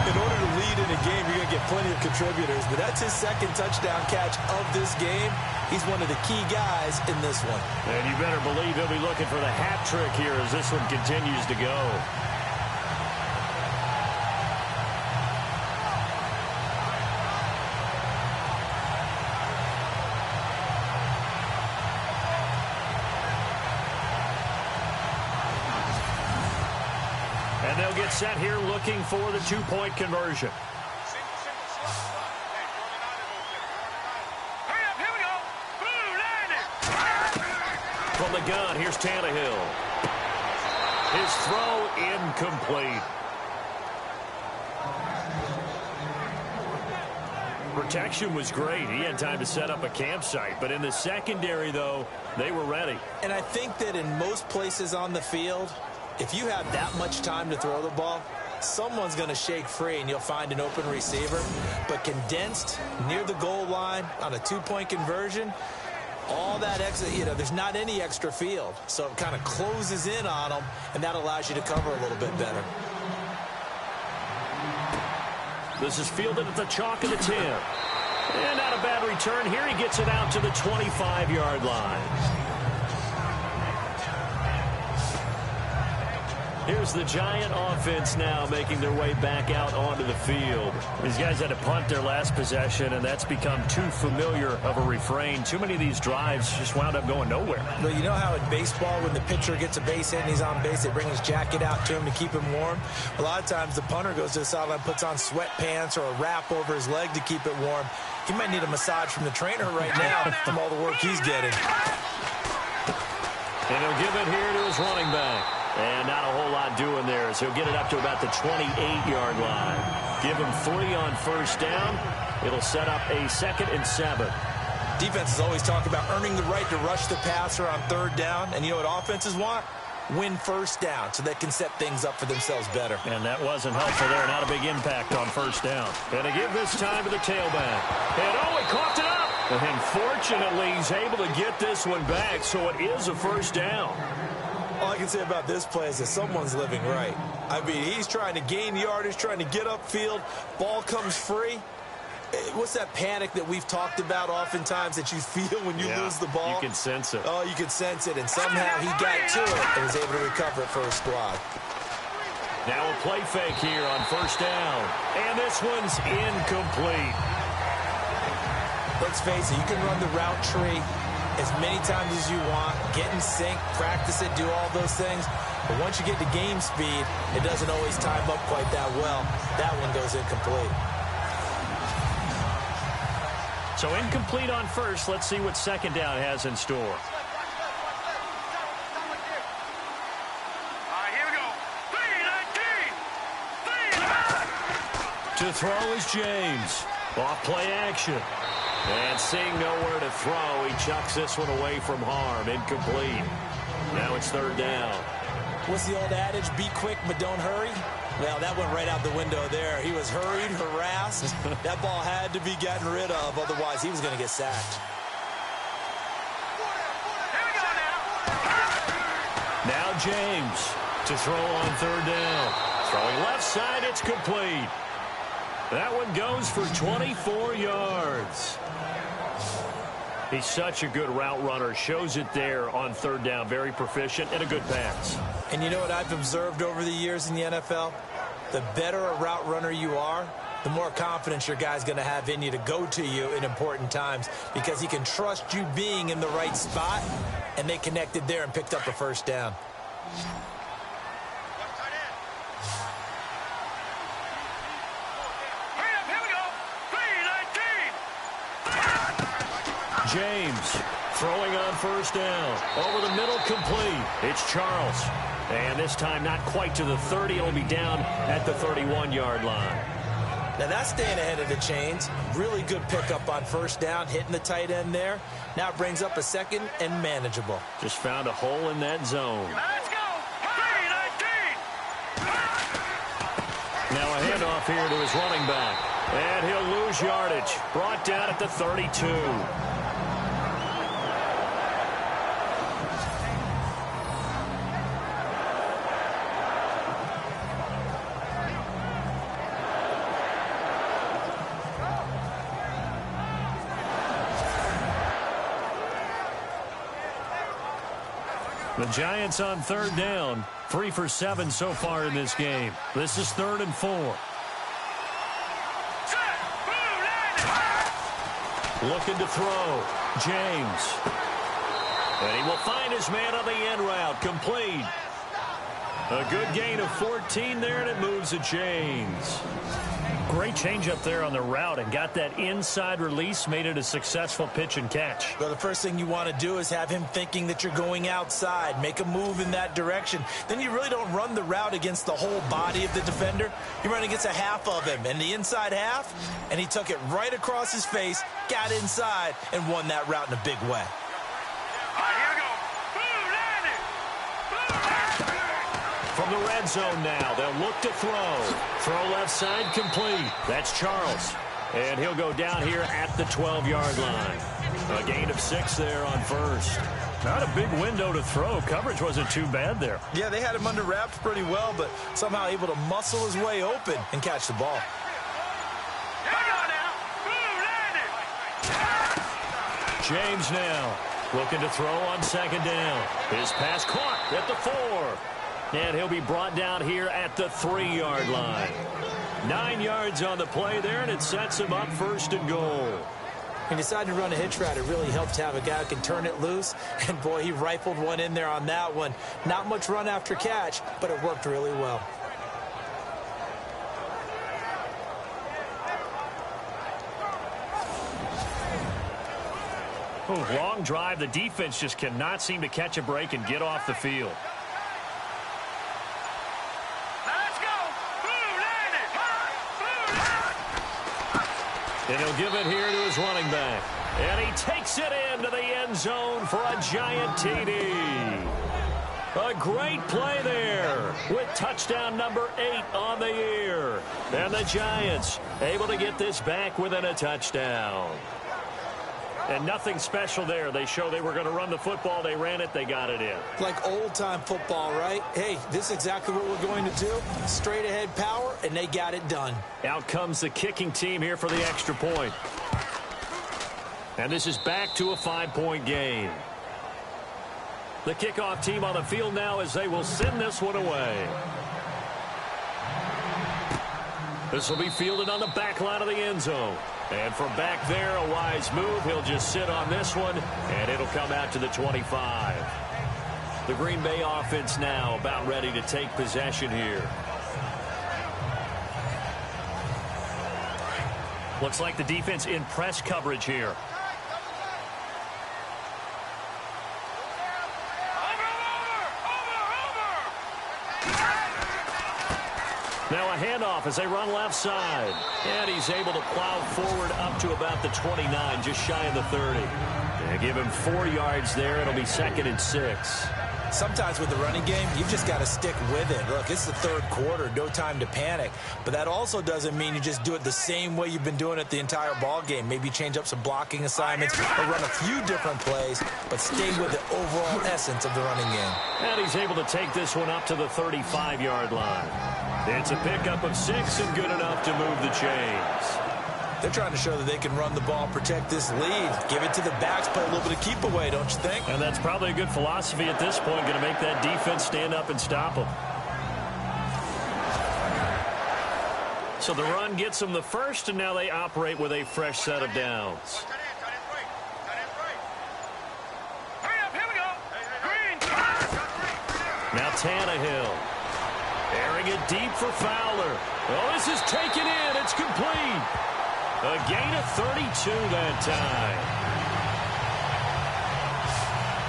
In order to lead in a game, you're going to get plenty of contributors, but that's his second touchdown catch of this game. He's one of the key guys in this one. And you better believe he'll be looking for the hat trick here as this one continues to go. And they'll get set here looking for the two-point conversion. Hurry up, here we go. Blue, landing. From the gun, here's Tannehill. His throw incomplete. Protection was great. He had time to set up a campsite. But in the secondary, though, they were ready. And I think that in most places on the field, if you have that much time to throw the ball, someone's going to shake free and you'll find an open receiver. But condensed near the goal line on a two-point conversion, all that extra, there's not any extra field. So it kind of closes in on them, and that allows you to cover a little bit better. This is fielded at the chalk of the 10. And not a bad return. Here he gets it out to the 25-yard line. Here's the Giant offense now making their way back out onto the field. These guys had to punt their last possession, and that's become too familiar of a refrain. Too many of these drives just wound up going nowhere. Well, you know how in baseball when the pitcher gets a base hit and he's on base, they bring his jacket out to him to keep him warm? A lot of times the punter goes to the sideline, puts on sweatpants or a wrap over his leg to keep it warm. He might need a massage from the trainer right now from all the work he's getting. And he'll give it here to his running back. And not a whole lot doing there as he'll get it up to about the 28-yard line. Give him 3 on first down. It'll set up a 2nd and 7. Defenses always talk about earning the right to rush the passer on third down. And you know what offenses want? Win first down so they can set things up for themselves better. And that wasn't helpful there. Not a big impact on first down. And to give this time to the tailback. And he coughed it up. And fortunately, he's able to get this one back, so it is a first down. All I can say about this play is that someone's living right. I mean, he's trying to gain yardage, trying to get upfield. Ball comes free. What's that panic that we've talked about oftentimes that you feel when you lose the ball? You can sense it. Oh, you can sense it. And somehow he got to it and was able to recover it for his squad. Now a play fake here on first down. And this one's incomplete. Let's face it, you can run the route tree as many times as you want, get in sync, practice it, do all those things. But once you get to game speed, it doesn't always time up quite that well. That one goes incomplete. So incomplete on first. Let's see what second down has in store. Here we go. 3-19. To throw is James. Off play action. And seeing nowhere to throw, he chucks this one away from harm. Incomplete. Now it's third down. What's the old adage? Be quick, but don't hurry. Well, that went right out the window there. He was hurried, harassed. That ball had to be gotten rid of. Otherwise, he was going to get sacked. Now James to throw on third down. Throwing left side, it's complete. That one goes for 24 yards. He's such a good route runner. Shows it there on third down. Very proficient and a good pass. And you know what I've observed over the years in the NFL? The better a route runner you are, the more confidence your guy's going to have in you to go to you in important times because he can trust you being in the right spot, and they connected there and picked up a first down. James throwing on first down. Over the middle, complete. It's Charles. And this time not quite to the 30. It'll be down at the 31-yard line. Now that's staying ahead of the chains. Really good pickup on first down, hitting the tight end there. Now it brings up a second and manageable. Just found a hole in that zone. Let's go. 3-19. Now a handoff here to his running back. And he'll lose yardage. Brought down at the 32. The Giants on third down. 3 for 7 so far in this game. This is 3rd and 4. Looking to throw. James. And he will find his man on the end route. Complete. A good gain of 14 there, and it moves the chains. Great change up there on the route and got that inside release, made it a successful pitch and catch. Well, the first thing you want to do is have him thinking that you're going outside, make a move in that direction. Then you really don't run the route against the whole body of the defender. You run against a half of him, and the inside half, and he took it right across his face, got inside, and won that route in a big way. From the red zone now, they'll look to throw. Throw left side, complete. That's Charles. And he'll go down here at the 12-yard line. A gain of 6 there on first. Not a big window to throw. Coverage wasn't too bad there. Yeah, they had him under wraps pretty well, but somehow able to muscle his way open and catch the ball. James now looking to throw on second down. His pass caught at the 4. And he'll be brought down here at the 3-yard line. 9 yards on the play there, and it sets him up 1st and goal. He decided to run a hitch route. It really helped to have a guy who can turn it loose. And, boy, he rifled one in there on that one. Not much run after catch, but it worked really well. Oh, long drive. The defense just cannot seem to catch a break and get off the field. And he'll give it here to his running back. And he takes it into the end zone for a Giant TD. A great play there with touchdown number 8 on the year. And the Giants able to get this back within a touchdown. And nothing special there. They show they were going to run the football. They ran it. They got it in. Like old-time football, right? Hey, this is exactly what we're going to do. Straight-ahead power, and they got it done. Out comes the kicking team here for the extra point. And this is back to a 5-point game. The kickoff team on the field now as they will send this one away. This will be fielded on the back line of the end zone. And from back there, a wise move. He'll just sit on this one, and it'll come out to the 25. The Green Bay offense now about ready to take possession here. Looks like the defense in press coverage here. Now a handoff as they run left side. And he's able to plow forward up to about the 29, just shy of the 30. They give him 4 yards there. It'll be 2nd and 6. Sometimes with the running game, you've just got to stick with it. Look, it's the third quarter, no time to panic. But that also doesn't mean you just do it the same way you've been doing it the entire ball game. Maybe change up some blocking assignments or run a few different plays, but stay with the overall essence of the running game. And he's able to take this one up to the 35-yard line. It's a pickup of 6 and good enough to move the chains. They're trying to show that they can run the ball, protect this lead, give it to the backs, play a little bit of keep away, don't you think? And that's probably a good philosophy at this point, going to make that defense stand up and stop them. So the run gets them the first, and now they operate with a fresh set of downs. Now Tannehill. Airing it deep for Fowler. Oh, this is taken in. It's complete. A gain of 32 that time.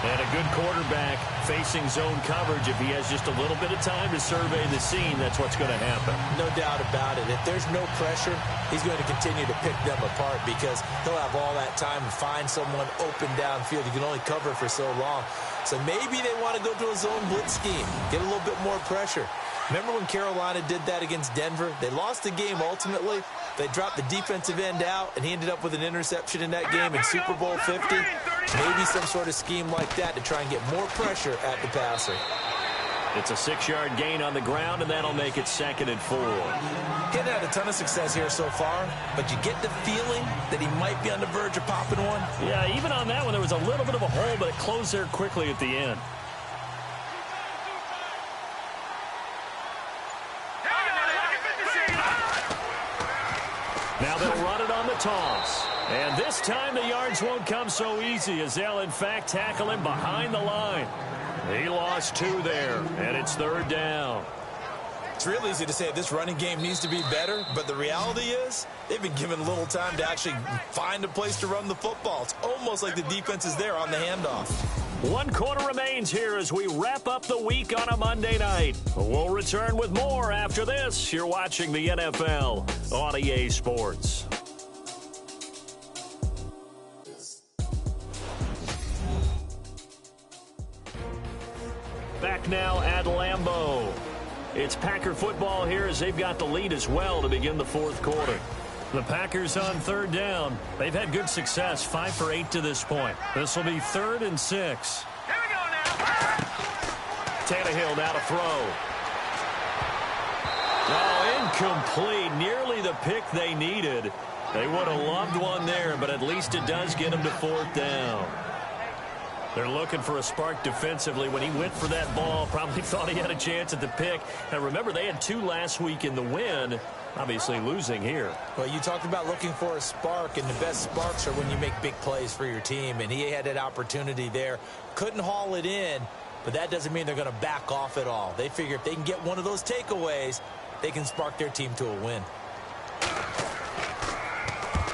And a good quarterback facing zone coverage. If he has just a little bit of time to survey the scene, that's what's going to happen. No doubt about it. If there's no pressure, he's going to continue to pick them apart because he'll have all that time to find someone open downfield. He can only cover for so long. So maybe they want to go to a zone blitz scheme, get a little bit more pressure. Remember when Carolina did that against Denver? They lost the game ultimately. They dropped the defensive end out, and he ended up with an interception in that game in Super Bowl 50. Maybe some sort of scheme like that to try and get more pressure at the passer. It's a 6-yard gain on the ground, and that'll make it 2nd and 4. Getting had a ton of success here so far, but you get the feeling that he might be on the verge of popping one. Yeah, even on that one, there was a little bit of a hole, but it closed there quickly at the end. Now they'll run it on the toss. And this time the yards won't come so easy as they'll, in fact, tackle him behind the line. He lost 2 there, and it's 3rd down. It's real easy to say this running game needs to be better, but the reality is they've been given little time to actually find a place to run the football. It's almost like the defense is there on the handoff. 1 quarter remains here as we wrap up the week on a Monday night. We'll return with more after this. You're watching the NFL on EA Sports. Back now at Lambeau. It's Packer football here as they've got the lead as well to begin the 4th quarter. The Packers on 3rd down. They've had good success, 5 for 8 to this point. This will be 3rd and 6. Here we go now. Tannehill now to throw. Oh, incomplete. Nearly the pick they needed. They would have loved one there, but at least it does get them to 4th down. They're looking for a spark defensively. When he went for that ball, probably thought he had a chance at the pick. And remember, they had 2 last week in the win. Obviously losing here. Well, you talked about looking for a spark, and the best sparks are when you make big plays for your team. And he had that opportunity there. Couldn't haul it in, but that doesn't mean they're going to back off at all. They figure if they can get one of those takeaways, they can spark their team to a win.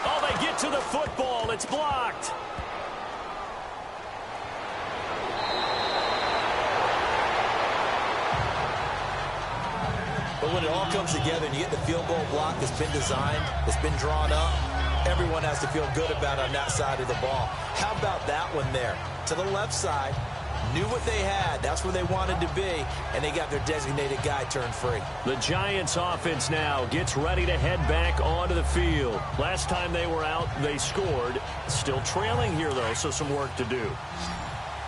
Oh, they get to the football. It's blocked. But when it all comes together and you get the field goal block that's been designed, that's been drawn up, everyone has to feel good about on that side of the ball. How about that one there? To the left side, knew what they had. That's where they wanted to be, and they got their designated guy turned free. The Giants offense now gets ready to head back onto the field. Last time they were out, they scored. Still trailing here, though, so some work to do.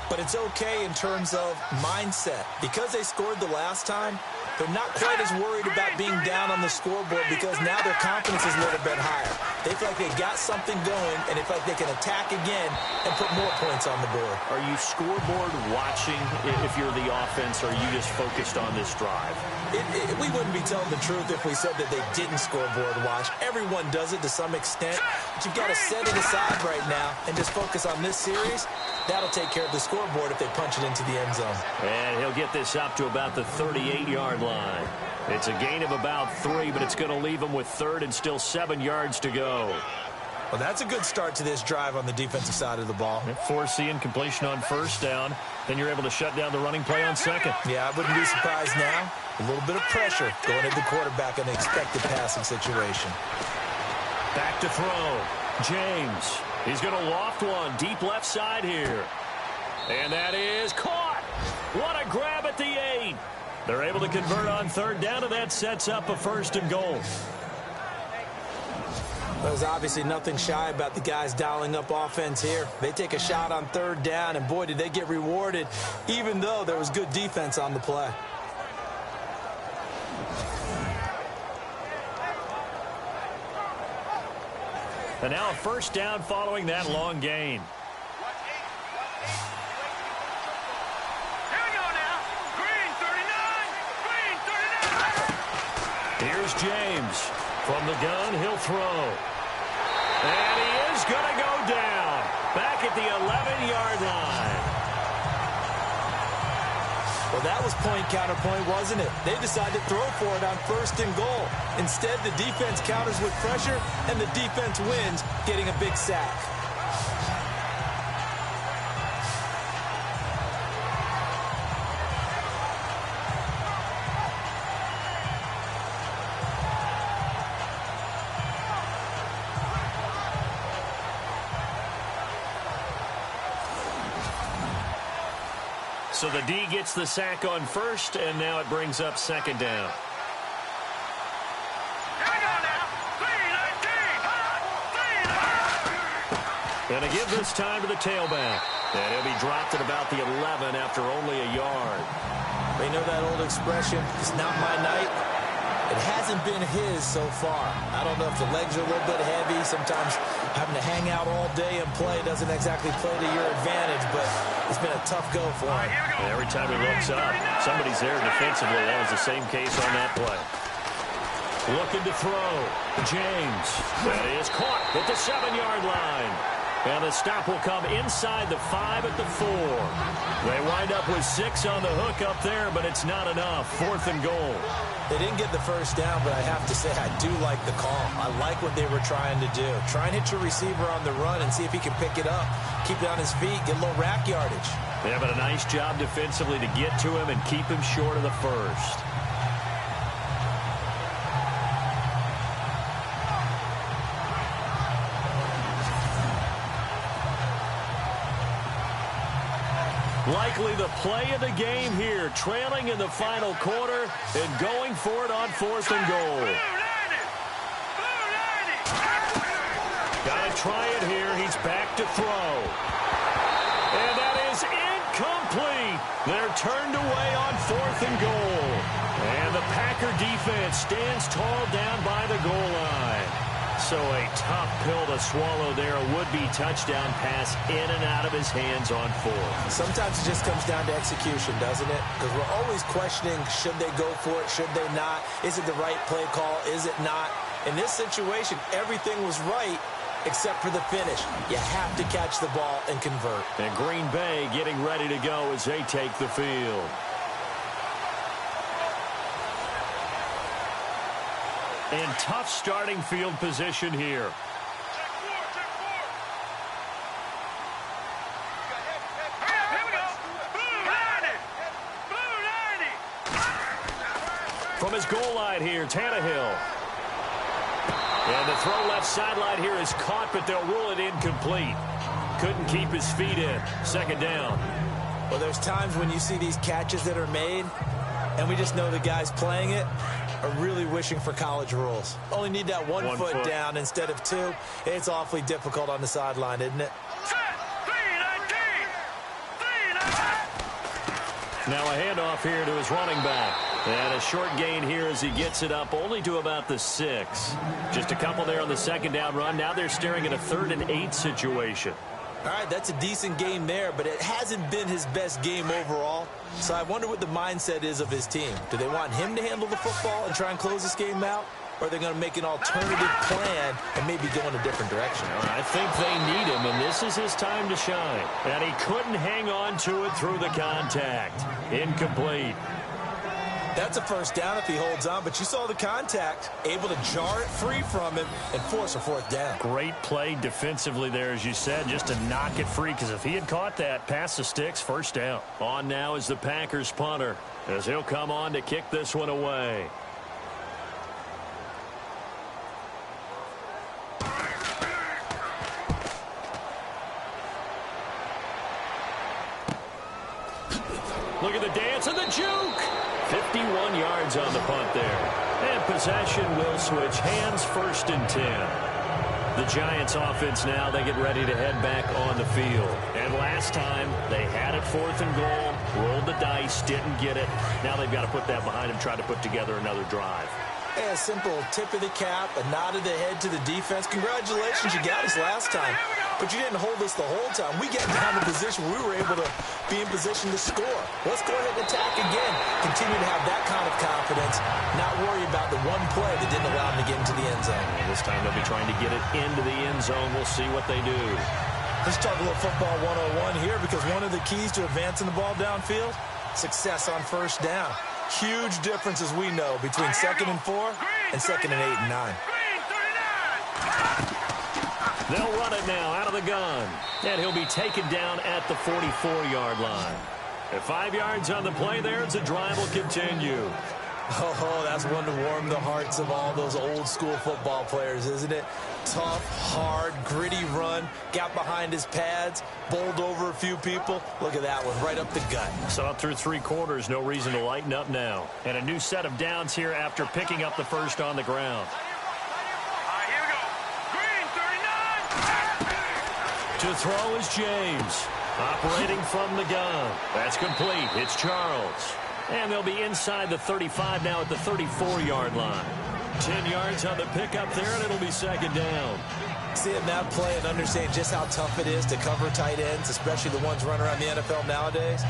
But it's okay in terms of mindset. Because they scored the last time, they're not quite as worried about being down on the scoreboard because now their confidence is a little bit higher. They feel like they got something going, and they feel like they can attack again and put more points on the board. Are you scoreboard watching if you're the offense, or are you just focused on this drive? We wouldn't be telling the truth if we said that they didn't scoreboard watch. Everyone does it to some extent, but you've got to set it aside right now and just focus on this series. That'll take care of the scoreboard if they punch it into the end zone. And he'll get this up to about the 38-yard line. It's a gain of about 3, but it's going to leave him with 3rd and still 7 yards to go. Well, that's a good start to this drive on the defensive side of the ball. Forcing incompletion on first down. Then you're able to shut down the running play on second. Yeah, I wouldn't be surprised now. A little bit of pressure going at the quarterback in the expected passing situation. Back to throw. James. He's going to loft one deep left side here. And that is caught. What a grab at the 8. They're able to convert on third down, and that sets up a 1st and goal. There's obviously nothing shy about the guys dialing up offense here. They take a shot on third down, and boy, did they get rewarded, even though there was good defense on the play. And now a 1st down following that long gain. Here we go now. Green 39. Green 39. Here's James. From the gun, he'll throw. And he is going to go down. Back at the 11-yard line. Well, that was point counterpoint, wasn't it? They decided to throw for it on 1st and goal. Instead, the defense counters with pressure, and the defense wins, getting a big sack. So the D gets the sack on first, and now it brings up 2nd down. Here we go now. 3-19. And to give this time to the tailback. And he'll be dropped at about the 11 after only a yard. They know that old expression, it's not my night. It hasn't been his so far. I don't know if the legs are a little bit heavy. Sometimes having to hang out all day and play doesn't exactly play to your advantage, but it's been a tough go for him. And every time he looks up, somebody's there defensively. That was the same case on that play. Looking to throw. James. That is caught at the 7-yard line. And the stop will come inside the 5 at the 4. They wind up with 6 on the hook up there, but it's not enough. 4th and goal. They didn't get the first down, but I have to say I do like the call. I like what they were trying to do. Try and hit your receiver on the run and see if he can pick it up. Keep it on his feet, get a little rack yardage. They have a nice job defensively to get to him and keep him short of the first. Likely the play of the game here, trailing in the final quarter and going for it on 4th and goal. Got to try it here. He's back to throw. And that is incomplete. They're turned away on 4th and goal. And the Packer defense stands tall down by the goal line. So a tough pill to swallow there. A would-be touchdown pass in and out of his hands on 4th. Sometimes it just comes down to execution, doesn't it? Because we're always questioning, should they go for it, should they not? Is it the right play call, is it not? In this situation, everything was right except for the finish. You have to catch the ball and convert. And Green Bay getting ready to go as they take the field. And tough starting field position here. Check 4, check 4. Here we go. Blue 90. Blue 90. From his goal line here, Tannehill. And the throw left sideline here is caught, but they'll rule it incomplete. Couldn't keep his feet in. 2nd down. Well, there's times when you see these catches that are made, and we just know the guys playing it are really wishing for college rules. Only need that one foot down instead of 2. It's awfully difficult on the sideline, isn't it? Now a handoff here to his running back. And a short gain here as he gets it up only to about the 6. Just a couple there on the 2nd down run. Now they're staring at a 3rd and 8 situation. All right, that's a decent game there, but it hasn't been his best game overall. So I wonder what the mindset is of his team. Do they want him to handle the football and try and close this game out? Or are they going to make an alternative plan and maybe go in a different direction? I think they need him, and this is his time to shine. And he couldn't hang on to it through the contact. Incomplete. That's a first down if he holds on, but you saw the contact, able to jar it free from him and force a fourth down. Great play defensively there, as you said, just to knock it free, because if he had caught that, pass the sticks, first down. On now is the Packers punter, as he'll come on to kick this one away. Look at the dance and the juke. 51 yards on the punt there. And possession will switch hands, 1st and 10. The Giants offense now, they get ready to head back on the field. And last time, they had it 4th and goal, rolled the dice, didn't get it. Now they've got to put that behind them, try to put together another drive. A simple tip of the cap, a nod of the head to the defense. Congratulations, you got us last time. But you didn't hold us the whole time. We got down to position where we were able to be in position to score. Let's go ahead and attack again. Continue to have that kind of confidence. Not worry about the one play that didn't allow them to get into the end zone. And this time they'll be trying to get it into the end zone. We'll see what they do. Let's talk a little football 101 here, because one of the keys to advancing the ball downfield, success on first down. Huge difference, as we know, between 2nd and 4 and 2nd and 8 and 9. They'll run it now out of the gun. And he'll be taken down at the 44-yard line. At 5 yards on the play there, the drive will continue. Oh, that's one to warm the hearts of all those old-school football players, isn't it? Tough, hard, gritty run. Got behind his pads, bowled over a few people. Look at that one, right up the gut. Saw it through 3 quarters. No reason to lighten up now. And a new set of downs here after picking up the first on the ground. To throw is James. Operating from the gun. That's complete. It's Charles. And they'll be inside the 35 now at the 34-yard line. 10 yards on the pickup there, and it'll be 2nd down. Seeing that play and understanding just how tough it is to cover tight ends, especially the ones running around the NFL nowadays,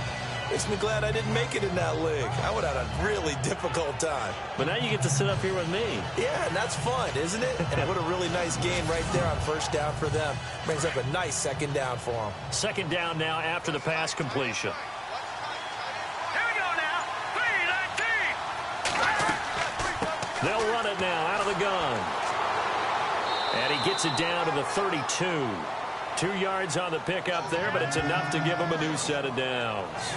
makes me glad I didn't make it in that league. I would have had a really difficult time. But now you get to sit up here with me. Yeah, and that's fun, isn't it? And what a really nice game right there on first down for them. Brings up a nice 2nd down for them. 2nd down now after the pass completion. Here we go now. 3-19. They'll run it now out of the gun. And he gets it down to the 32. 2 yards on the pickup there, but it's enough to give him a new set of downs.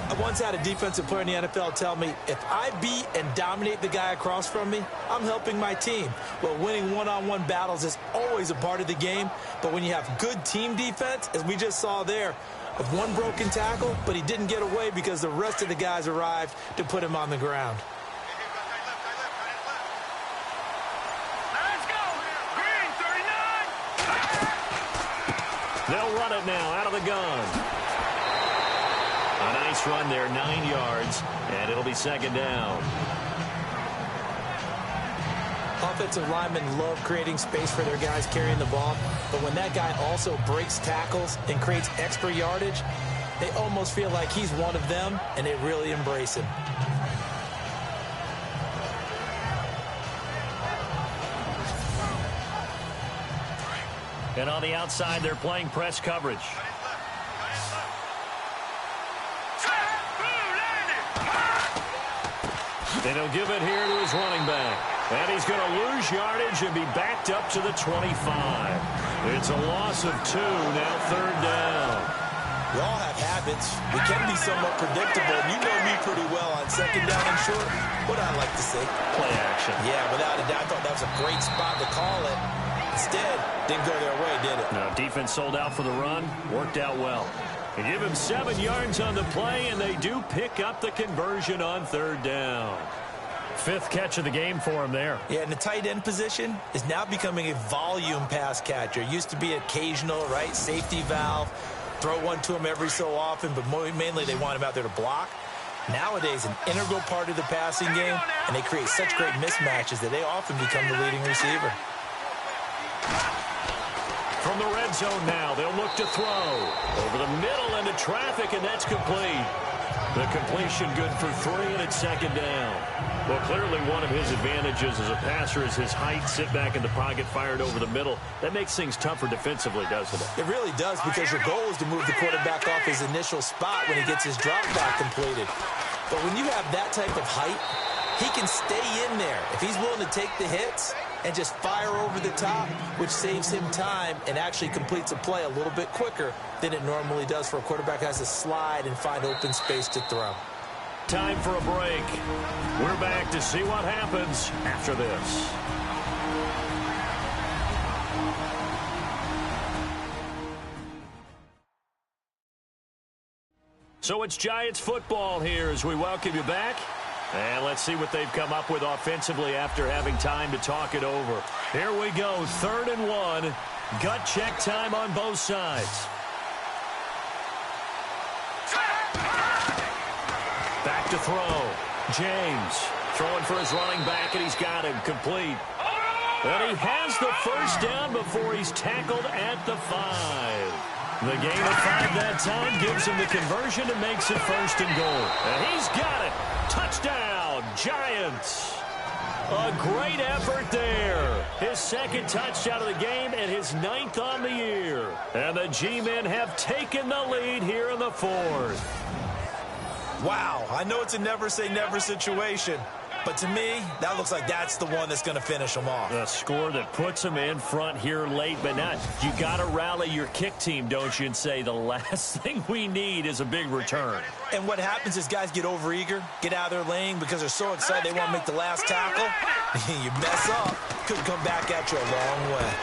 I once had a defensive player in the NFL tell me, if I beat and dominate the guy across from me, I'm helping my team. Well, winning one-on-one battles is always a part of the game, but when you have good team defense, as we just saw there, with one broken tackle, but he didn't get away because the rest of the guys arrived to put him on the ground. They'll run it now out of the gun. A nice run there, 9 yards, and it'll be 2nd down. Offensive linemen love creating space for their guys carrying the ball, but when that guy also breaks tackles and creates extra yardage, they almost feel like he's one of them, and they really embrace him. And on the outside, they're playing press coverage. And he'll give it here to his running back. And he's going to lose yardage and be backed up to the 25. It's a loss of 2, now 3rd down. We all have habits. We can be somewhat predictable, and you know me pretty well on 2nd down and short. What I like to say? Play action. Yeah, without a doubt. I thought that was a great spot to call it. Instead, didn't go their way, did it? No, defense sold out for the run. Worked out well. They give him 7 yards on the play, and they do pick up the conversion on 3rd down. 5th catch of the game for him there. Yeah, and the tight end position is now becoming a volume pass catcher. Used to be occasional, right? Safety valve. Throw one to him every so often, but mainly they want him out there to block. Nowadays, an integral part of the passing game, and they create such great mismatches that they often become the leading receiver. From the red zone now, they'll look to throw. Over the middle into traffic, and that's complete. The completion good for 3, and it's 2nd down. Well, clearly one of his advantages as a passer is his height. Sit back in the pocket, fired over the middle. That makes things tougher defensively, doesn't it? It really does, because your goal is to move the quarterback off his initial spot when he gets his drop back completed. But when you have that type of height, he can stay in there. If he's willing to take the hits and just fire over the top, which saves him time and actually completes a play a little bit quicker than it normally does for a quarterback who has to slide and find open space to throw. Time for a break. We're back to see what happens after this. So it's Giants football here as we welcome you back. And let's see what they've come up with offensively after having time to talk it over. Here we go, 3rd and 1. Gut check time on both sides. Back to throw. James throwing for his running back, and he's got him complete. And he has the first down before he's tackled at the 5. The gain of 5 that time gives him the conversion and makes it 1st and goal. And he's got it. Touchdown, Giants. A great effort there. His 2nd touchdown of the game and his 9th on the year. And the G-men have taken the lead here in the 4th. Wow, I know it's a never-say-never situation, but to me, that looks like that's the one that's going to finish them off. A score that puts them in front here late, but not. You got to rally your kick team, don't you, and say the last thing we need is a big return. And what happens is guys get overeager, get out of their lane because they're so excited they want to make the last tackle. You mess up, could come back at you a long way.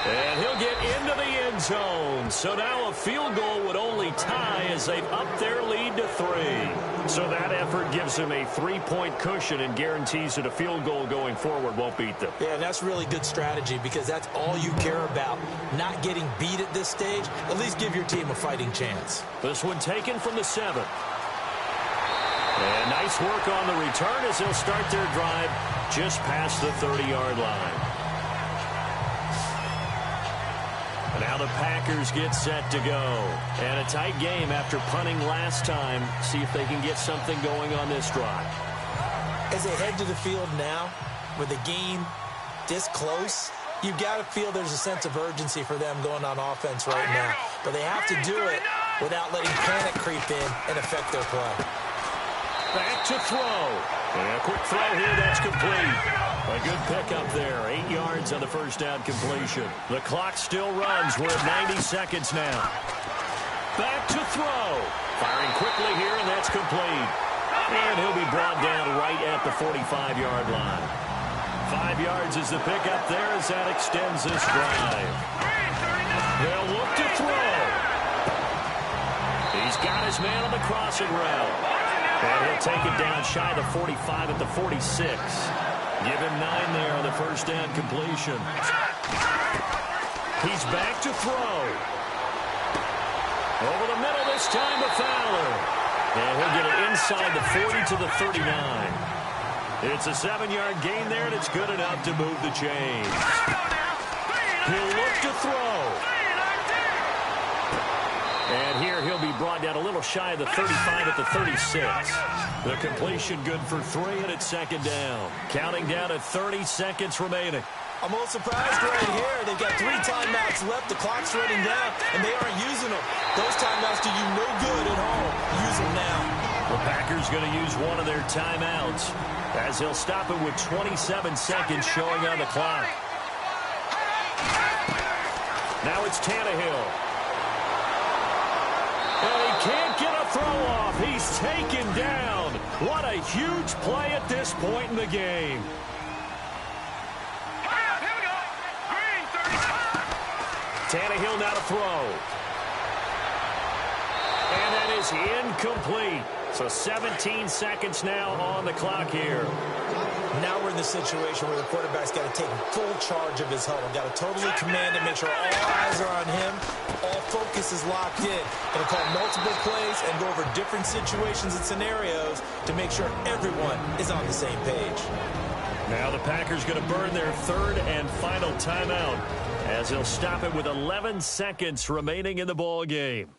And he'll get into the end zone. So now a field goal would only tie as they've upped their lead to 3. So that effort gives them a 3-point cushion and guarantees that a field goal going forward won't beat them. Yeah, and that's really good strategy because that's all you care about. Not getting beat at this stage. At least give your team a fighting chance. This one taken from the 7. And nice work on the return as they'll start their drive just past the 30-yard line. Now the Packers get set to go. And a tight game after punting last time. See if they can get something going on this drive. As they head to the field now, with the game this close, you've got to feel there's a sense of urgency for them going on offense right now. But they have to do it without letting panic creep in and affect their play. Back to throw. And a quick throw here that's complete. A good pickup there. 8 yards on the first down completion. The clock still runs. We're at 90 seconds now. Back to throw. Firing quickly here, and that's complete. And he'll be brought down right at the 45-yard line. 5 yards is the pickup there as that extends this drive. They'll look to throw. He's got his man on the crossing route. And he'll take it down shy of the 45 at the 46. Give him 9 there on the first down completion. He's back to throw. Over the middle this time to Fowler. And he'll get it inside the 40 to the 39. It's a 7-yard gain there, and it's good enough to move the chains. He'll look to throw. And here he'll be brought down a little shy of the 35 at the 36. The completion good for 3, and it's 2nd down. Counting down at 30 seconds remaining. I'm a little surprised right here. They've got 3 timeouts left. The clock's running down, and they aren't using them. Those timeouts do you no good at home. Use them now. The Packers going to use one of their timeouts as they'll stop it with 27 seconds showing on the clock. Now it's Tannehill. And he can't get a throw off. He's taken down. What a huge play at this point in the game. Tannehill now to throw. And that is incomplete. So 17 seconds now on the clock here. Now we're in the situation where the quarterback's got to take full charge of his huddle. Got to totally command it, make sure all eyes are on him. All focus is locked in. Going to call multiple plays and go over different situations and scenarios to make sure everyone is on the same page. Now the Packers going to burn their 3rd and final timeout as they'll stop it with 11 seconds remaining in the ball game.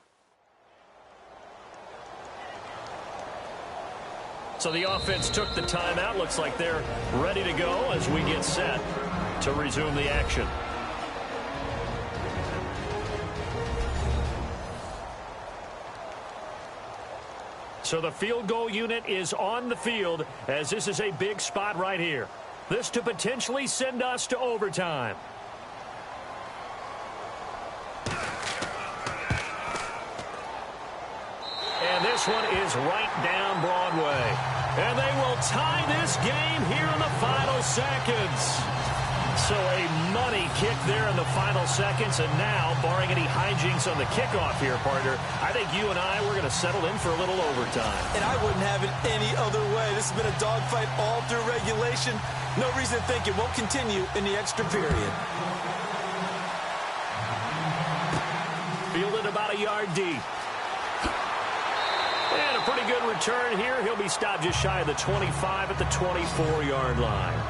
So the offense took the timeout. Looks like they're ready to go as we get set to resume the action. So the field goal unit is on the field as this is a big spot right here. This to potentially send us to overtime. And this one is right down Broadway. And they will tie this game here in the final seconds. So a money kick there in the final seconds. And now, barring any hijinks on the kickoff here, partner, I think you and I, we're going to settle in for a little overtime. And I wouldn't have it any other way. This has been a dogfight all through regulation. No reason to think it won't continue in the extra period. Fielded about a yard deep. And a pretty good return here. He'll be stopped just shy of the 25 at the 24-yard line.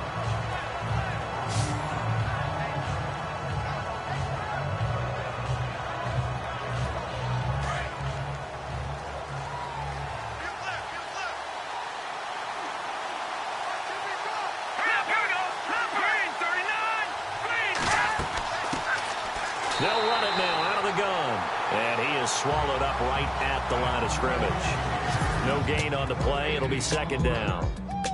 They'll run it now out of the gun. And he is swallowed up right at the line of scrimmage. No gain on the play. It'll be second down.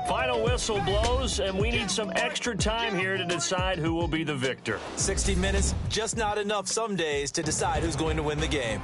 Final whistle blows, and we need some extra time here to decide who will be the victor. 60 minutes, just not enough some days to decide who's going to win the game.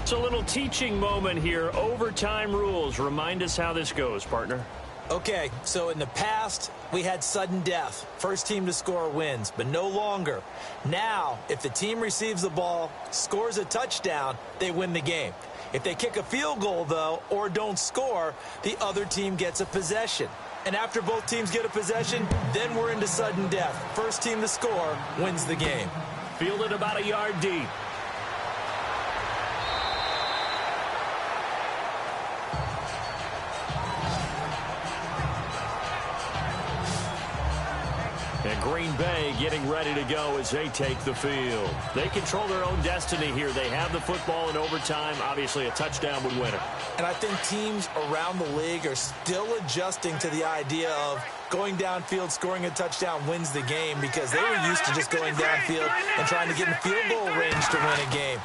It's a little teaching moment here. Overtime rules. Remind us how this goes, partner. Okay, so in the past, we had sudden death. First team to score wins, but no longer. Now, if the team receives the ball, scores a touchdown, they win the game. If they kick a field goal, though, or don't score, the other team gets a possession. And after both teams get a possession, then we're into sudden death. First team to score wins the game. Fielded about a yard deep. And Green Bay getting ready to go as they take the field. They control their own destiny here. They have the football in overtime. Obviously, a touchdown would win it. And I think teams around the league are still adjusting to the idea of going downfield, scoring a touchdown wins the game, because they were used to just going downfield and trying to get in field goal range to win a game.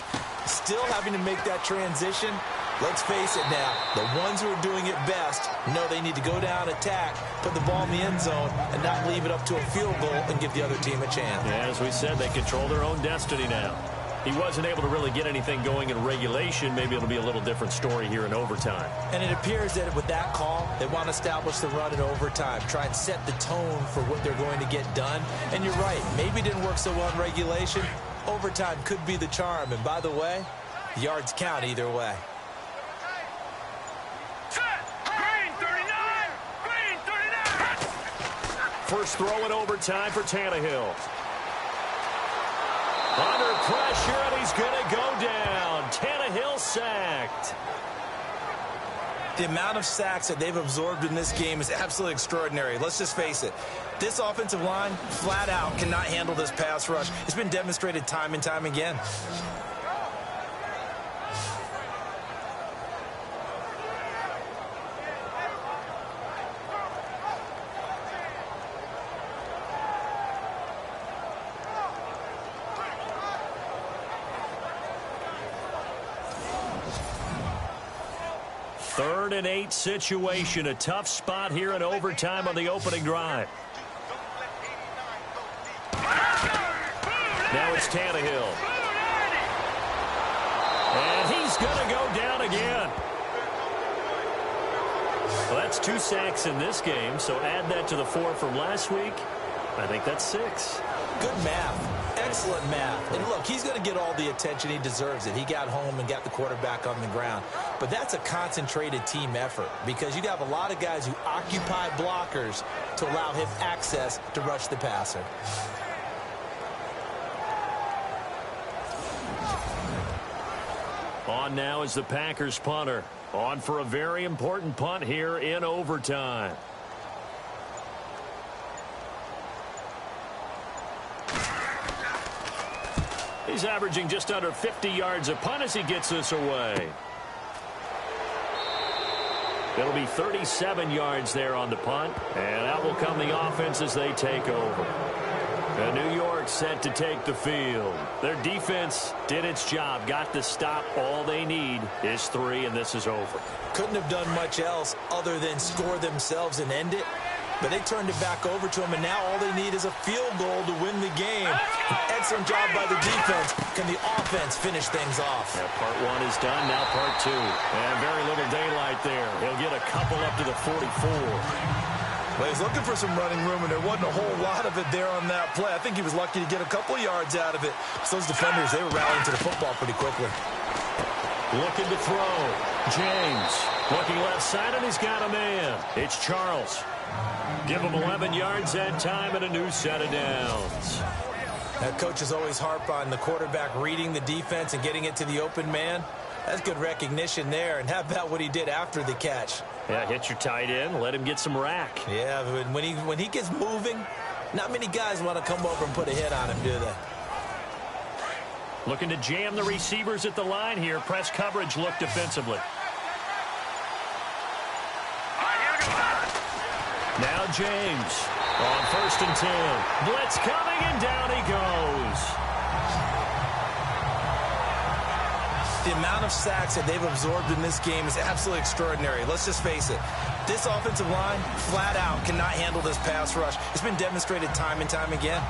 Still having to make that transition. Let's face it now, the ones who are doing it best know they need to go down, attack, put the ball in the end zone, and not leave it up to a field goal and give the other team a chance. Yeah, as we said, they control their own destiny now. He wasn't able to really get anything going in regulation. Maybe it'll be a little different story here in overtime. And it appears that with that call, they want to establish the run in overtime, try and set the tone for what they're going to get done. And you're right, maybe it didn't work so well in regulation. Overtime could be the charm. And by the way, yards count either way. First throw in overtime for Tannehill. Under pressure, and he's going to go down. Tannehill sacked. The amount of sacks that they've absorbed in this game is absolutely extraordinary. Let's just face it. This offensive line, flat out, cannot handle this pass rush. It's been demonstrated time and time again. Third and 8 situation. A tough spot here in overtime on the opening drive. Now it's Tannehill. And he's going to go down again. Well, that's 2 sacks in this game, so add that to the 4 from last week. I think that's 6. Good math. Excellent math. And look, he's going to get all the attention. He deserves it. He got home and got the quarterback on the ground. But that's a concentrated team effort, because you have a lot of guys who occupy blockers to allow him access to rush the passer. On now is the Packers punter. On for a very important punt here in overtime. He's averaging just under 50 yards a punt as he gets this away. It'll be 37 yards there on the punt, and out will come the offense as they take over. And New York network set to take the field. Their defense did its job, got the stop. All they need is 3, and this is over. Couldn't have done much else other than score themselves and end it. But they turned it back over to him, and now all they need is a field goal to win the game. Excellent job by the defense. Can the offense finish things off? Yeah, part 1 is done, now part 2. And very little daylight there. He'll get a couple up to the 44. Well, he's looking for some running room, and there wasn't a whole lot of it there on that play. I think he was lucky to get a couple yards out of it. So those defenders, they were rallying to the football pretty quickly. Looking to throw. James looking left side, and he's got a man. It's Charles. Give him 11 yards that time and a new set of downs. That coaches always harp on the quarterback reading the defense and getting it to the open man. That's good recognition there. And how about what he did after the catch? Yeah, hit your tight end, let him get some rack. Yeah, but when he gets moving, not many guys want to come over and put a hit on him, do they? Looking to jam the receivers at the line here. Press coverage look defensively. Now James on 1st and 10. Blitz coming, and down he goes. The amount of sacks that they've absorbed in this game is absolutely extraordinary. Let's just face it. This offensive line, flat out, cannot handle this pass rush. It's been demonstrated time and time again.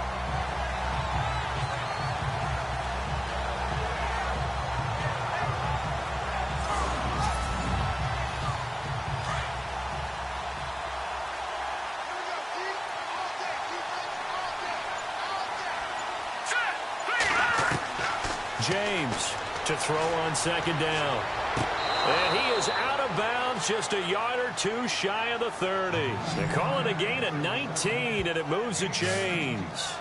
James to throw on 2nd down. And he is out of bounds, just a yard or 2 shy of the 30. They call it a gain of 19, and it moves the chains.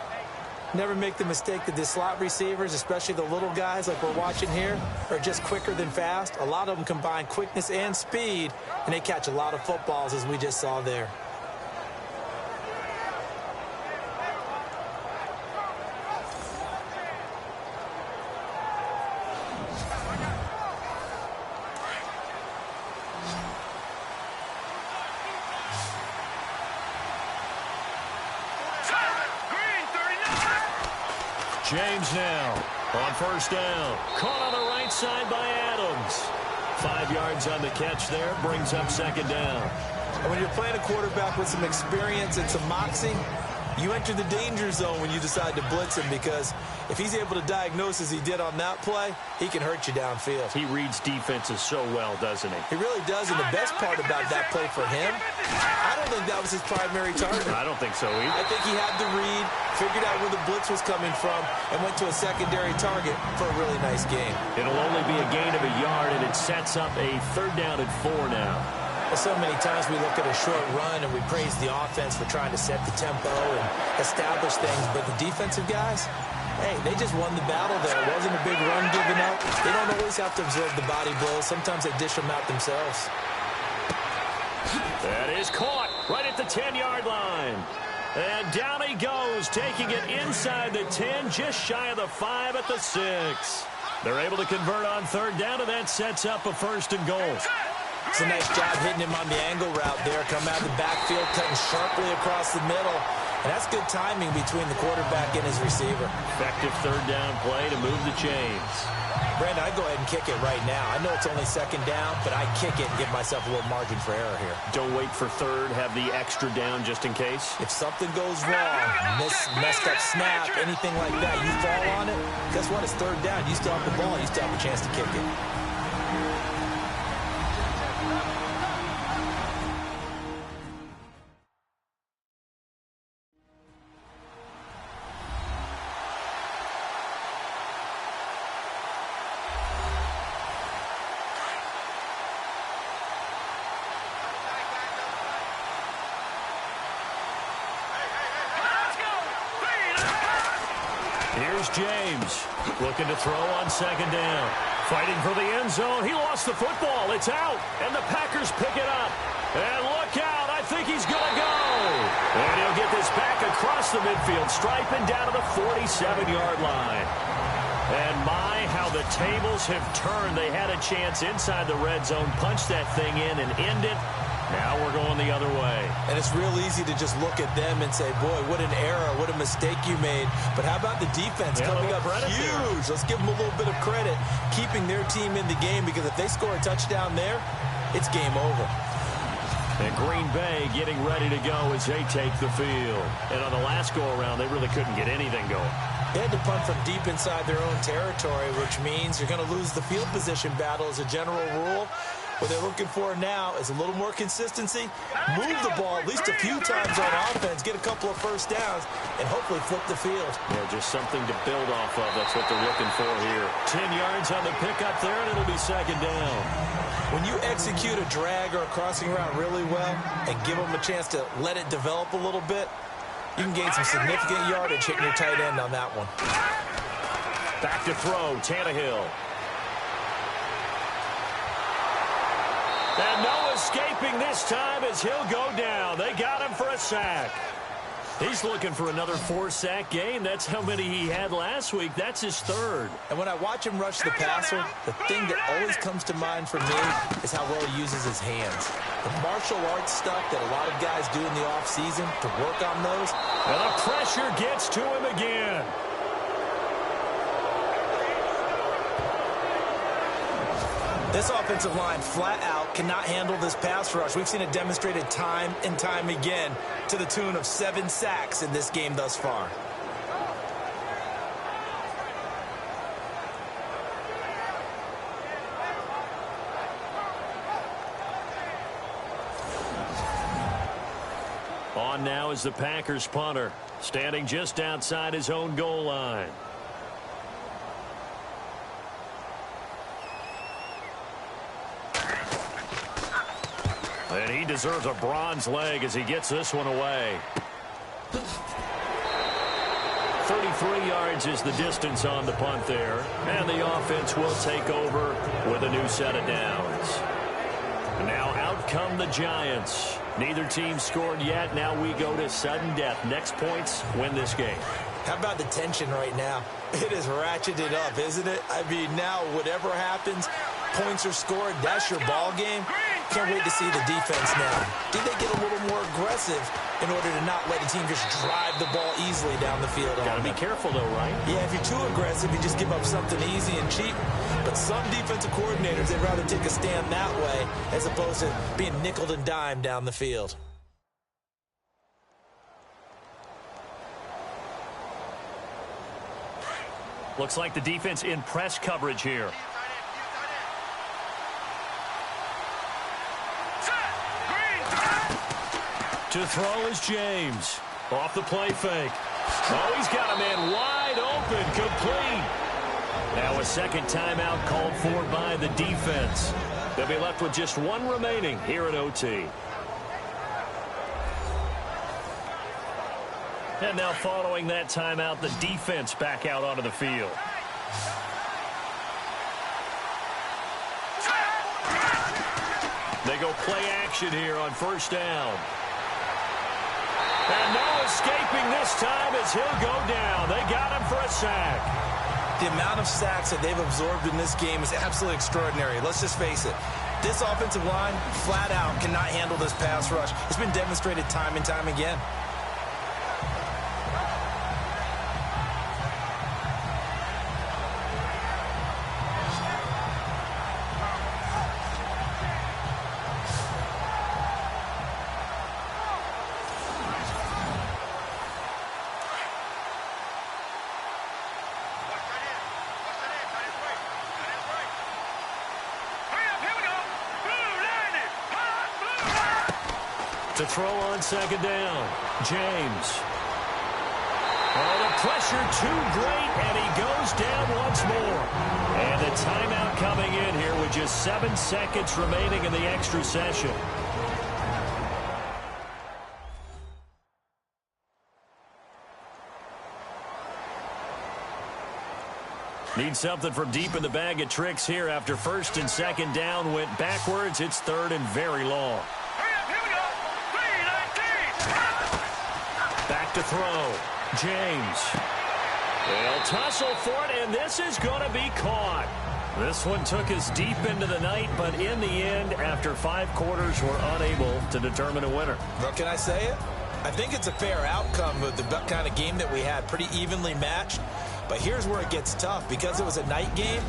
Never make the mistake that the slot receivers, especially the little guys like we're watching here, are just quicker than fast. A lot of them combine quickness and speed, and they catch a lot of footballs, as we just saw there. James now on 1st down. Caught on the right side by Adams. 5 yards on the catch there. Brings up 2nd down. And when you're playing a quarterback with some experience and some moxie, you enter the danger zone when you decide to blitz him, because if he's able to diagnose as he did on that play, he can hurt you downfield. He reads defenses so well, doesn't he? He really does, and the best part about that play for him, I don't think that was his primary target. I don't think so either. I think he had the read, figured out where the blitz was coming from, and went to a secondary target for a really nice game. It'll only be a gain of a yard, and it sets up a 3rd down and 4 now. Well, so many times we look at a short run and we praise the offense for trying to set the tempo and establish things, but the defensive guys, hey, they just won the battle there. It wasn't a big run given up. They don't always have to absorb the body blows. Sometimes they dish them out themselves. That is caught right at the 10-yard line. And down he goes, taking it inside the 10, just shy of the 5 at the 6. They're able to convert on 3rd down, and that sets up a 1st and goal. It's a nice job hitting him on the angle route there. Come out of the backfield, cutting sharply across the middle. And that's good timing between the quarterback and his receiver. Effective 3rd down play to move the chains. Brandon, I'd go ahead and kick it right now. I know it's only 2nd down, but I kick it and give myself a little margin for error here. Don't wait for 3rd. Have the extra down just in case. If something goes wrong, messed up snap, anything like that, you fall on it, guess what? It's 3rd down. You still have the ball. You still have a chance to kick it. Here's James looking to throw on 2nd down. Fighting for the end zone. He lost the football. It's out. And the Packers pick it up. And look out. I think he's going to go. And he'll get this back across the midfield stripe and down to the 47-yard line. And my, how the tables have turned. They had a chance inside the red zone, punch that thing in and end it. Now we're going the other way. And it's real easy to just look at them and say, boy, what an error, what a mistake you made. But how about the defense coming up huge? Let's give them a little bit of credit, keeping their team in the game, because if they score a touchdown there, it's game over. And Green Bay getting ready to go as they take the field. And on the last go-around, they really couldn't get anything going. They had to punt from deep inside their own territory, which means you're going to lose the field position battle as a general rule. What they're looking for now is a little more consistency, move the ball at least a few times on offense, get a couple of first downs, and hopefully flip the field. Yeah, just something to build off of. That's what they're looking for here. 10 yards on the pickup there, and it'll be second down. When you execute a drag or a crossing route really well and give them a chance to let it develop a little bit, you can gain some significant yardage hitting your tight end on that one. Back to throw, Tannehill. And no escaping this time as he'll go down. They got him for a sack. He's looking for another 4-sack game. That's how many he had last week. That's his third. And when I watch him rush the passer, the thing that always comes to mind for me is how well he uses his hands. The martial arts stuff that a lot of guys do in the offseason to work on those. And the pressure gets to him again. This offensive line flat out cannot handle this pass rush. We've seen it demonstrated time and time again to the tune of 7 sacks in this game thus far. On now is the Packers punter, standing just outside his own goal line. And he deserves a bronze leg as he gets this one away. 33 yards is the distance on the punt there. And the offense will take over with a new set of downs. And now out come the Giants. Neither team scored yet. Now we go to sudden death. Next points win this game. How about the tension right now? It is ratcheted up, isn't it? I mean, now whatever happens, points are scored. That's your ball game. Can't wait to see the defense now. Did they get a little more aggressive in order to not let the team just drive the ball easily down the field? Gotta be careful, though, right? Yeah, if you're too aggressive, you just give up something easy and cheap. But some defensive coordinators, they'd rather take a stand that way as opposed to being nickeled and dimed down the field. Looks like the defense in press coverage here. To throw is James. Off the play fake. Oh, he's got a man wide open, complete. Now a second timeout called for by the defense. They'll be left with just one remaining here at OT. And now following that timeout, the defense back out onto the field. They go play action here on first down. And no escaping this time as he'll go down. They got him for a sack. The amount of sacks that they've absorbed in this game is absolutely extraordinary. Let's just face it. This offensive line, flat out, cannot handle this pass rush. It's been demonstrated time and time again. To throw on second down, James. Oh, the pressure too great, and he goes down once more. And the timeout coming in here with just 7 seconds remaining in the extra session. Need something from deep in the bag of tricks here after first and second down went backwards. It's third and very long. Back to throw. James. They'll tussle for it, and this is going to be caught. This one took us deep into the night, but in the end, after 5 quarters, we're unable to determine a winner. Well, can I say it? I think it's a fair outcome of the kind of game that we had, pretty evenly matched. But here's where it gets tough. Because it was a night game,